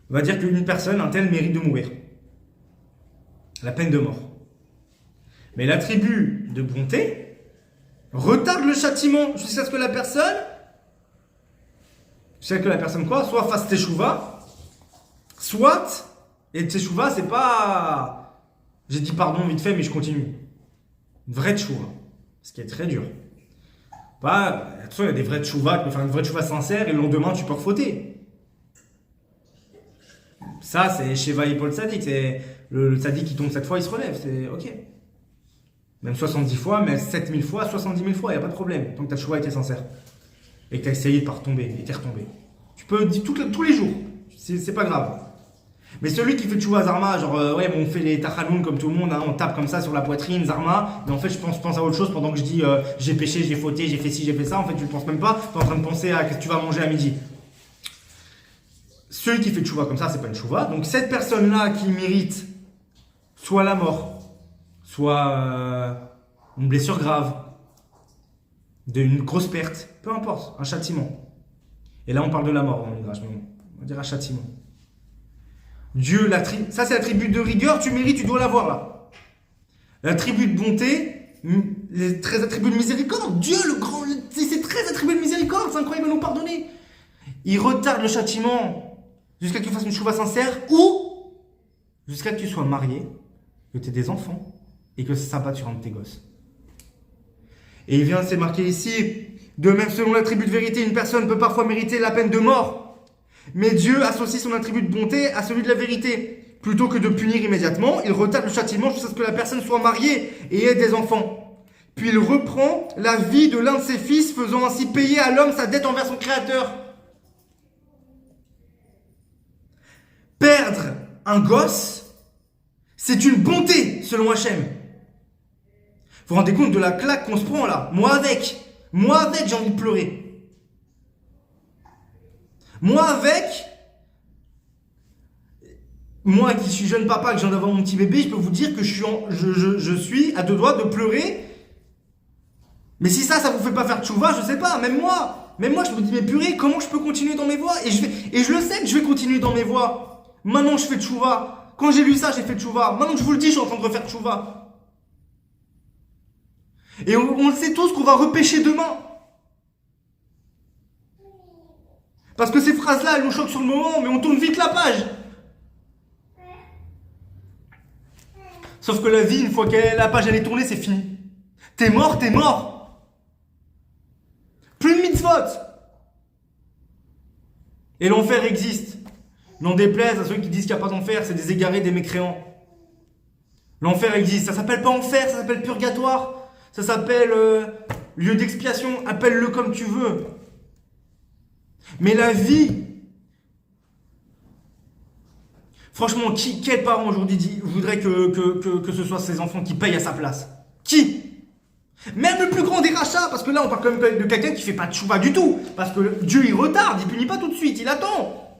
va dire qu'une personne, un tel, mérite de mourir. La peine de mort. Mais la tribu de bonté retarde le châtiment jusqu'à ce que la personne quoi, soit fasse teshuva, soit, et teshuva c'est pas j'ai dit pardon vite fait mais je continue. Une vraie teshuva. Ce qui est très dur. Attention, il y a des vrais tchouva, tu peux faire une vraie tchouva sincère et le lendemain tu peux refauter. Ça, c'est Sheva Paul Tzadik. C'est le Tzadik qui tombe 7 fois, il se relève. C'est ok. Même 70 fois, mais 7000 fois, 70 000 fois, il n'y a pas de problème. Tant que ta tchouva était sincère. Et que tu as essayé de pas retomber et tu es retombé. Tu peux dire tous les jours. C'est pas grave. Mais celui qui fait tchouva Zarma, genre on fait les tachanoun comme tout le monde, hein, on tape comme ça sur la poitrine, Zarma, mais en fait je pense à autre chose pendant que je dis j'ai péché, j'ai fauté, j'ai fait ci, j'ai fait ça, en fait tu ne penses même pas, tu es en train de penser à ce que tu vas manger à midi. Celui qui fait tchouva comme ça, c'est pas une tchouva. Donc cette personne-là qui mérite soit la mort, soit une blessure grave, une grosse perte, peu importe, un châtiment. Et là on parle de la mort, on va dire un châtiment. Dieu, ça c'est la tribu de rigueur, tu mérites, tu dois l'avoir là. La tribu de bonté, les 13 attributs de miséricorde, Dieu le grand, c'est 13 attributs de miséricorde, c'est incroyable, il va nous pardonner. Il retarde le châtiment jusqu'à ce que tu fasses une chouva sincère ou jusqu'à ce que tu sois marié, que tu aies des enfants et que c'est sympa, tu rentres tes gosses. Et il vient, c'est marqué ici, de même selon l'attribut de vérité, une personne peut parfois mériter la peine de mort. Mais Dieu associe son attribut de bonté à celui de la vérité. Plutôt que de punir immédiatement, il retarde le châtiment jusqu'à ce que la personne soit mariée et ait des enfants. Puis il reprend la vie de l'un de ses fils, faisant ainsi payer à l'homme sa dette envers son créateur. Perdre un gosse, c'est une bonté, selon Hachem. Vous vous rendez compte de la claque qu'on se prend là? Moi avec, j'ai envie de pleurer. Moi qui suis jeune papa, que j'ai envie d'avoir mon petit bébé, je peux vous dire que je suis à deux doigts de pleurer. Mais si ça vous fait pas faire tchouva, je sais pas, même moi, je me dis, mais purée, comment je peux continuer dans mes voies? Et je le sais que je vais continuer dans mes voies. Maintenant, je fais tchouva. Quand j'ai lu ça, j'ai fait tchouva. Maintenant que je vous le dis, je suis en train de refaire tchouva. Et on le sait tous qu'on va repêcher demain. Parce que ces phrases-là, elles nous choquent sur le moment, mais on tourne vite la page. Sauf que la vie, une fois que la page elle est tournée, c'est fini. T'es mort. Plus de mitzvot. Et l'enfer existe. N'en déplaise à ceux qui disent qu'il n'y a pas d'enfer, c'est des égarés, des mécréants. L'enfer existe. Ça s'appelle pas enfer, ça s'appelle purgatoire. Ça s'appelle lieu d'expiation. Appelle-le comme tu veux. Mais la vie... Franchement, quel parent aujourd'hui voudrait que ce soit ses enfants qui payent à sa place? Qui? Même le plus grand des rachats, parce que là on parle quand même de quelqu'un qui fait pas de tchouva du tout. Parce que Dieu il retarde, il punit pas tout de suite, il attend.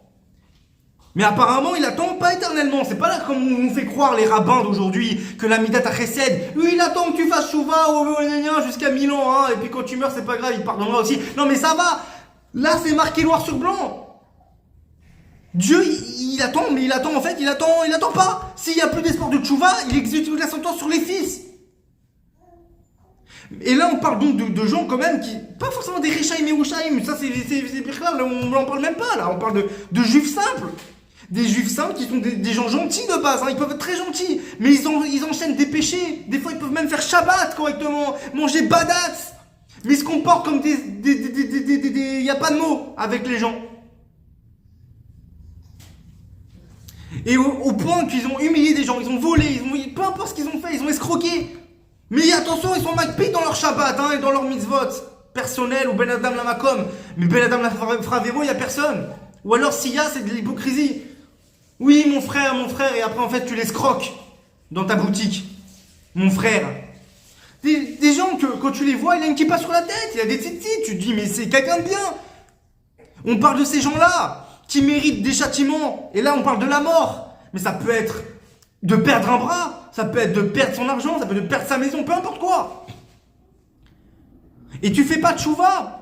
Mais apparemment il attend pas éternellement. C'est pas là comme on nous fait croire les rabbins d'aujourd'hui que la midat a chesed. Lui il attend que tu fasses tchouva jusqu'à 1000 ans, hein, et puis quand tu meurs c'est pas grave, il pardonnera aussi. Non mais ça va. Là c'est marqué noir sur blanc. Dieu, il attend, mais il attend pas. S'il n'y a plus d'espoir de tchouva, il exécute la sentence sur les fils. Et là, on parle donc de gens quand même qui... Pas forcément des Rechaim et Ushaim, ça c'est pire que là, on n'en parle même pas là. On parle de juifs simples. Des juifs simples qui sont des gens gentils de base, hein. Ils peuvent être très gentils, mais ils enchaînent des péchés. Des fois, ils peuvent même faire Shabbat correctement, manger badat. Mais ils se comportent comme il n'y a pas de mots avec les gens. Et au point qu'ils ont humilié des gens, ils ont volé, peu importe ce qu'ils ont fait, ils ont escroqué. Mais attention, ils sont makpid dans leur Shabbat, hein, et dans leur mitzvot personnel ou Ben Adam la Makom. Mais Ben Adam la Fravero, il n'y a personne. Ou alors s'il y a, c'est de l'hypocrisie. Oui, mon frère, et après en fait tu l'escroques dans ta boutique. Mon frère. Des gens que quand tu les vois, il a une kippa sur la tête, il a des tzitzit, tu te dis mais c'est quelqu'un de bien. On parle de ces gens-là qui méritent des châtiments. Et là, on parle de la mort. Mais ça peut être de perdre un bras, ça peut être de perdre son argent, ça peut être de perdre sa maison, peu importe quoi. Et tu fais pas de tchouva.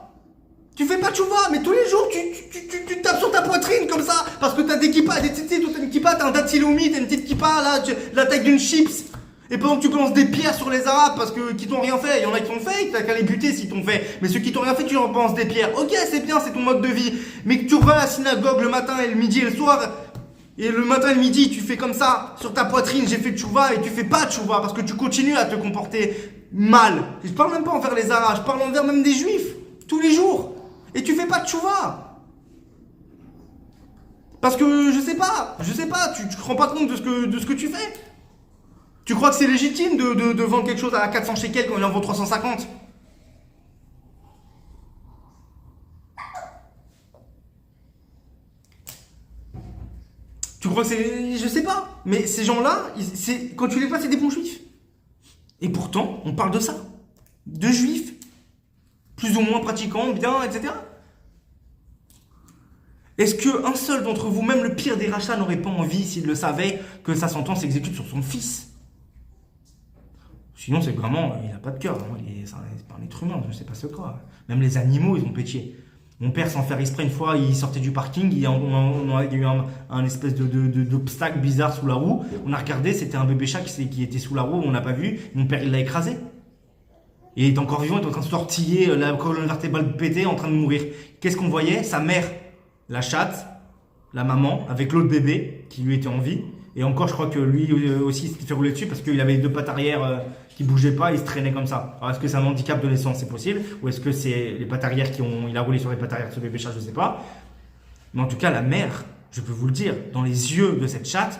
Mais tous les jours, tu tapes sur ta poitrine comme ça, parce que t'as des kippas, des tzitzit, ou t'as une kippa, t'as un datilomi, t'as une petite kippa, là, la taille d'une chips. Et pendant que tu balances des pierres sur les Arabes parce que qui t'ont rien fait, il y en a qui t'ont fait, t'as qu'à les buter s'ils t'ont fait. Mais ceux qui t'ont rien fait, tu leur balances des pierres. Ok, c'est bien, c'est ton mode de vie. Mais que tu vas à la synagogue le matin et le midi et le soir, et le matin et le midi, tu fais comme ça, sur ta poitrine, j'ai fait tchouva, et tu fais pas tchouva parce que tu continues à te comporter mal. Et je parle même pas envers les Arabes, je parle envers même des Juifs, tous les jours. Et tu fais pas tchouva. Parce que je sais pas, tu te rends pas compte de ce que tu fais. Tu crois que c'est légitime de vendre quelque chose à 400 shekels quand il en vaut 350? Tu crois que c'est... Je sais pas. Mais ces gens-là, quand tu les vois, c'est des bons juifs. Et pourtant, on parle de ça. De juifs. Plus ou moins pratiquants, bien, etc. Est-ce qu'un seul d'entre vous, même le pire des rachats, n'aurait pas envie, s'il le savait, que sa sentence s'exécute sur son fils? Sinon, c'est vraiment, il n'a pas de cœur. Hein. C'est pas un être humain, je sais pas ce quoi. Même les animaux, ils ont pitié. Mon père, sans faire exprès, une fois, il sortait du parking, il y a eu un espèce d'obstacle bizarre sous la roue. On a regardé, c'était un bébé chat qui était sous la roue, on n'a pas vu. Mon père, il l'a écrasé. Et il est encore vivant, il est en train de se tortiller, la colonne vertébrale pétée, en train de mourir. Qu'est-ce qu'on voyait? Sa mère, la chatte, la maman, avec l'autre bébé qui lui était en vie. Et encore, je crois que lui aussi, il s'était fait rouler dessus parce qu'il avait les deux pattes arrière qui bougeaient pas, il se traînait comme ça. Alors, est-ce que c'est un handicap de naissance? C'est possible. Ou est-ce que c'est les pattes arrière il a roulé sur les pattes arrière de ce bébé chat? Je sais pas. Mais en tout cas, la mère, je peux vous le dire, dans les yeux de cette chatte,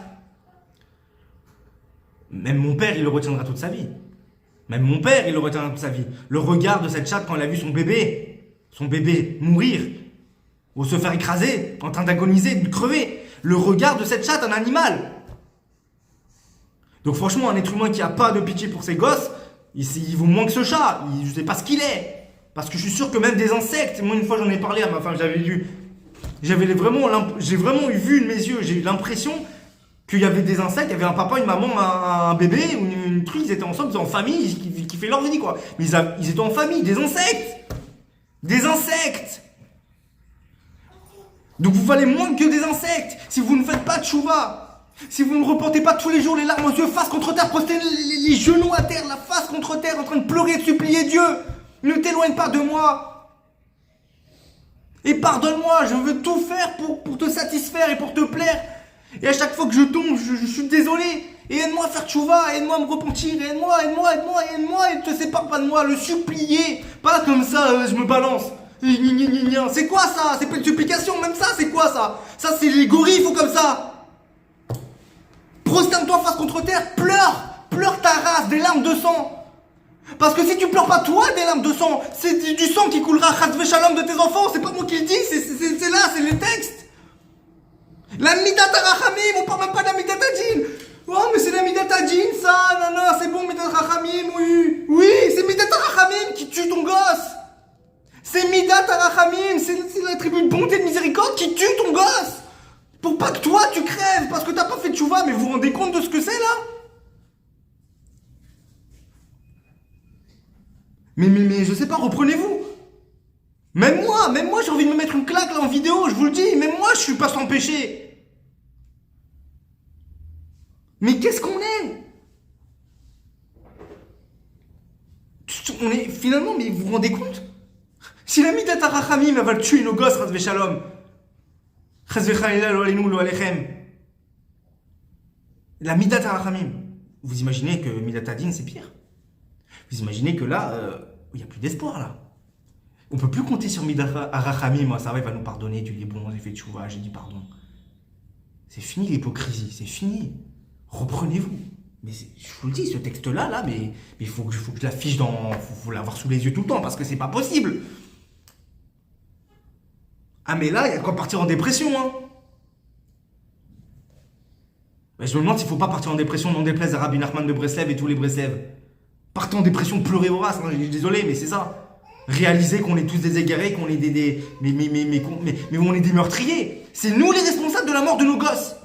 même mon père, il le retiendra toute sa vie. Même mon père, il le retient toute sa vie. Le regard de cette chatte quand elle a vu son bébé mourir, ou se faire écraser, en train d'agoniser, de crever. Le regard de cette chatte, un animal. Donc franchement, un être humain qui a pas de pitié pour ses gosses, il vaut moins que ce chat. Je sais pas ce qu'il est. Parce que je suis sûr que même des insectes, moi une fois j'en ai parlé à ma femme, j'ai vraiment vu de mes yeux, j'ai eu l'impression qu'il y avait des insectes, il y avait un papa, une maman, un bébé, ou une truie, ils étaient ensemble, ils étaient en famille, qui fait leur vie quoi. Mais ils étaient en famille, des insectes. Des insectes. Donc vous valez moins que des insectes. Si vous ne faites pas de tchouva, si vous ne repentez pas tous les jours les larmes aux yeux, face contre terre, postez les genoux à terre, la face contre terre, en train de pleurer et de supplier Dieu. Ne t'éloigne pas de moi. Et pardonne-moi, je veux tout faire pour te satisfaire et pour te plaire. Et à chaque fois que je tombe, je suis désolé. Et aide-moi à faire tchouva, aide-moi à me repentir, aide-moi, et ne te sépare pas de moi, le supplier. Pas comme ça, je me balance. C'est quoi ça? C'est pas une supplication, même ça, c'est quoi ça? Ça, c'est les gorilles, faut comme ça. Prosterne-toi face contre terre, pleure ta race, des larmes de sang. Parce que si tu pleures pas toi des larmes de sang, c'est du sang qui coulera chas shalom de tes enfants, c'est pas moi qui le dis, c'est là, c'est les textes. La midat rachamim, on parle même pas de la midat adin. Oh mais c'est la midat adin ça, non, c'est bon midat rachamim, oui, c'est midat rachamim qui tue ton gosse. C'est midat rachamim, c'est l'attribut de bonté et de miséricorde qui tue ton gosse. Pour pas que toi tu crèves, parce que t'as pas fait de tchouva, mais vous vous rendez compte de ce que c'est là? Mais je sais pas, reprenez-vous. Même moi, j'ai envie de me mettre une claque là en vidéo, je vous le dis, même moi je suis pas sans péché. Mais qu'est-ce qu'on est? On est finalement, mais vous vous rendez compte? Si la midat harachamim va le tuer nos gosses, chas v'shalom, chas v'chalila lo aleinu lo alechem. La midat harachamim, vous imaginez que midat adin c'est pire? Vous imaginez que là, il n'y a plus d'espoir là. On peut plus compter sur Midat Harachamim, ça va, il va nous pardonner, tu dis bon, j'ai fait tchouva, j'ai dit pardon. C'est fini l'hypocrisie, c'est fini. Reprenez-vous. Mais je vous le dis, ce texte-là, mais il faut que je l'affiche faut l'avoir sous les yeux tout le temps, parce que c'est pas possible. Ah mais là, il y a quoi partir en dépression, hein. Mais je me demande s'il faut pas partir en dépression, non déplaise à Rabbi Nachman de Breslev et tous les Breslev. Partez en dépression, pleurez vos races, hein, je suis désolé, mais c'est ça. Réalisez qu'on est tous des égarés, qu'on est mais on est des meurtriers. C'est nous les responsables de la mort de nos gosses.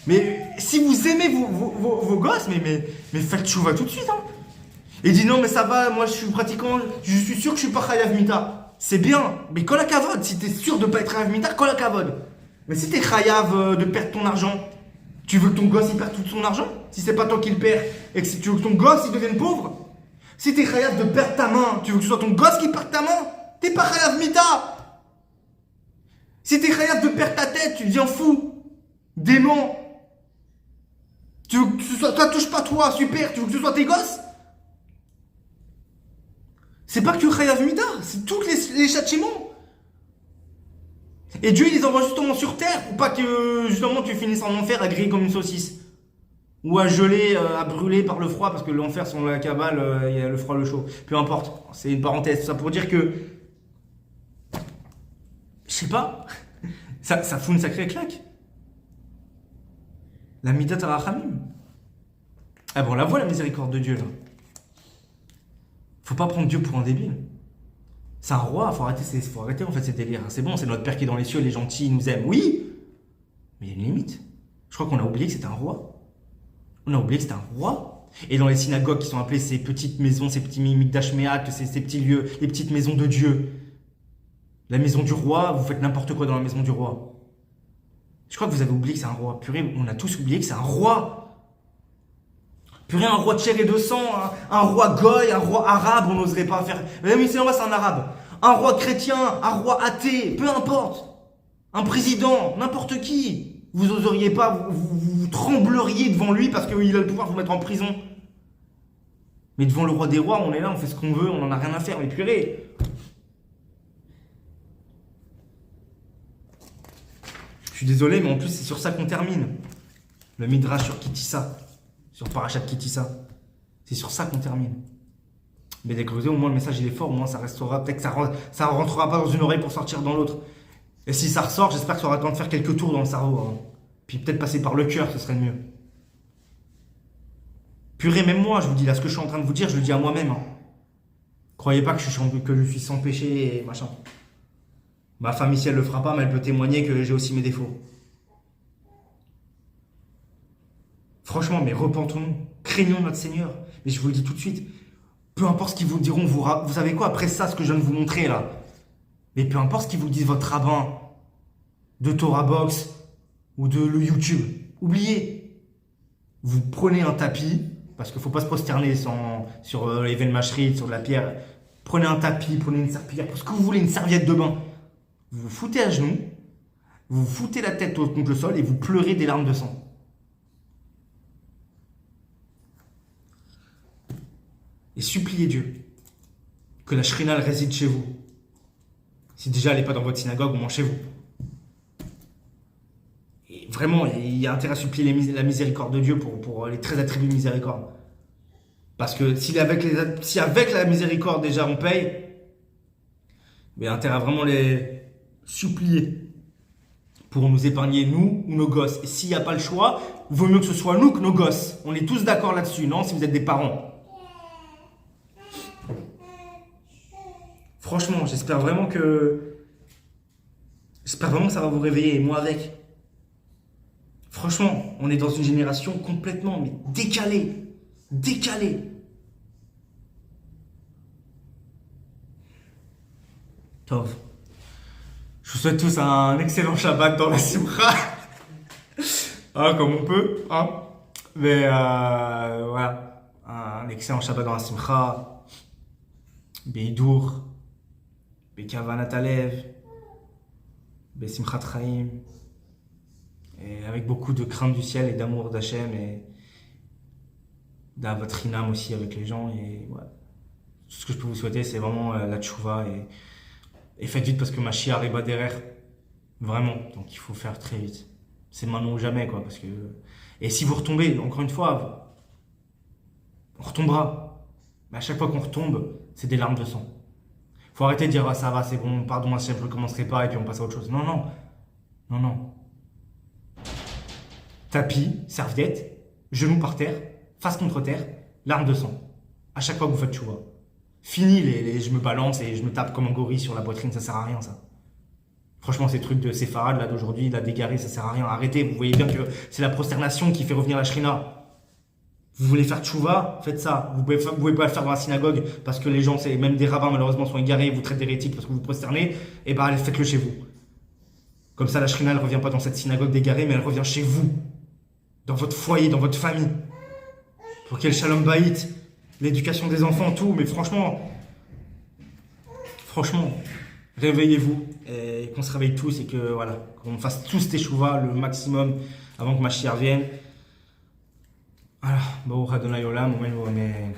Mais si vous aimez vos gosses, mais faites tchouva tout de suite. Hein. Et dis non, mais ça va, moi je suis pratiquant, je suis sûr que je suis pas chayav mita. C'est bien, mais kol hakavod, si t'es sûr de pas être chayav mita, kol hakavod. Mais si t'es chayav de perdre ton argent, tu veux que ton gosse il perde tout son argent? Si c'est pas toi qui le perds, et que si tu veux que ton gosse il devienne pauvre? Si t'es chayav de perdre ta main, tu veux que ce soit ton gosse qui perde ta main? T'es pas chayav mita. Si t'es chayav de perdre ta tête, tu deviens fou, démon. Tu veux que ce soit, ça touche pas toi, super, tu veux que ce soit tes gosses? C'est pas que chayav mita, c'est tous les châtiments. Et Dieu il les envoie justement sur terre pour pas que justement tu finisses en enfer à griller comme une saucisse. Ou à geler, à brûler par le froid, parce que l'enfer, selon la Kabbale, il y a le froid, le chaud. Peu importe, c'est une parenthèse. Tout ça pour dire que... Je sais pas, ça fout une sacrée claque. La midat harachamim. Ah bon, on la voit la miséricorde de Dieu là. Faut pas prendre Dieu pour un débile. C'est un roi, faut arrêter en fait ces délires. C'est bon, c'est notre Père qui est dans les cieux, il est gentil, il nous aime. Oui, mais il y a une limite. Je crois qu'on a oublié que c'était un roi. On a oublié que c'était un roi. Et dans les synagogues qui sont appelées ces petites maisons, ces petits mikdash me'at, ces petits lieux, les petites maisons de Dieu. La maison du roi, vous faites n'importe quoi dans la maison du roi. Je crois que vous avez oublié que c'est un roi. Purée, on a tous oublié que c'est un roi. Purée, un roi de chair et de sang, un roi goy, un roi arabe, on n'oserait pas faire. Mais c'est un arabe. Un roi chrétien, un roi athée, peu importe. Un président, n'importe qui. Vous oseriez pas, vous trembleriez devant lui parce qu'il a le pouvoir de vous mettre en prison. Mais devant le roi des rois, on est là, on fait ce qu'on veut, on n'en a rien à faire, mais purée. Je suis désolé, mais en plus, c'est sur ça qu'on termine. Le Midrash sur Kitissa. sur Parashat Kitissa. C'est sur ça qu'on termine. Mais dès que au moins le message il est fort, au moins ça restera, peut-être que ça rentrera pas dans une oreille pour sortir dans l'autre. Et si ça ressort, j'espère que ça aura le temps de faire quelques tours dans le cerveau. Hein. Puis peut-être passer par le cœur, ce serait le mieux. Purée, même moi, je vous dis là, ce que je suis en train de vous dire, je le dis à moi-même. Hein. Croyez pas que je suis sans péché et machin. Ma femme ici, elle le fera pas, mais elle peut témoigner que j'ai aussi mes défauts. Franchement, mais repentons-nous, craignons notre Seigneur. Mais je vous le dis tout de suite, peu importe ce qu'ils vous diront, vous savez quoi, après ça, ce que je viens de vous montrer là, mais peu importe ce qu'ils vous disent votre rabbin, de Torah Box ou de le YouTube, oubliez. Vous prenez un tapis, parce qu'il ne faut pas se prosterner sur Even Mashrit, sur de la pierre. Prenez un tapis, prenez une serpillière, pour ce que vous voulez, une serviette de bain. Vous vous foutez à genoux, vous vous foutez la tête contre le sol et vous pleurez des larmes de sang. Et suppliez Dieu que la Shrina réside chez vous. Si déjà elle n'est pas dans votre synagogue, au moins chez vous. Et vraiment, il y a intérêt à supplier la miséricorde de Dieu pour les 13 attributs de miséricorde. Parce que si avec la miséricorde déjà on paye, il y a intérêt à vraiment les supplier pour nous épargner, nous ou nos gosses. Et s'il n'y a pas le choix, il vaut mieux que ce soit nous que nos gosses. On est tous d'accord là-dessus, non? Si vous êtes des parents. Franchement, j'espère vraiment que ça va vous réveiller, et moi avec. Franchement, on est dans une génération complètement mais décalée. Tov. Je vous souhaite tous un excellent Shabbat dans la Simcha. Hein, comme on peut. Hein. Mais voilà. Un excellent Shabbat dans la Simcha. Beidour. Bekavanat Alev. Besimchat Chaim. Et avec beaucoup de crainte du ciel et d'amour d'Hachem et votre inam aussi avec les gens. Et ouais. Tout ce que je peux vous souhaiter, c'est vraiment la tchouva. Et faites vite parce que Mashiach arrive derrière. Vraiment. Donc il faut faire très vite. C'est maintenant ou jamais, quoi. Parce que... Et si vous retombez, encore une fois, on retombera. Mais à chaque fois qu'on retombe, c'est des larmes de sang. Faut arrêter de dire ah, ça va, c'est bon, pardon, je ne recommencerai pas et puis on passe à autre chose. Non. Tapis, serviette, genoux par terre, face contre terre, larmes de sang. À chaque fois que vous faites tchouva. Fini je me balance et je me tape comme un gorille sur la poitrine, ça sert à rien ça. Franchement, ces trucs de séfarade là d'aujourd'hui, là d'égaré, ça sert à rien. Arrêtez, vous voyez bien que c'est la prosternation qui fait revenir la shrina. Vous voulez faire tchouva, faites ça. Vous pouvez pas le faire dans la synagogue parce que les gens, même des rabbins malheureusement, sont égarés, vous traitent d'hérétiques parce que vous vous prosternez. Et bah faites-le chez vous. Comme ça, la shrina elle revient pas dans cette synagogue d'égarés, mais elle revient chez vous, dans votre foyer, dans votre famille. Pour qu'il y ait le shalom baït, l'éducation des enfants, tout. Mais franchement, réveillez-vous et qu'on se réveille tous et que voilà, qu'on fasse tous teshuva le maximum avant que Mashiach vienne. Voilà, Baruch Adonai Olam, Amen.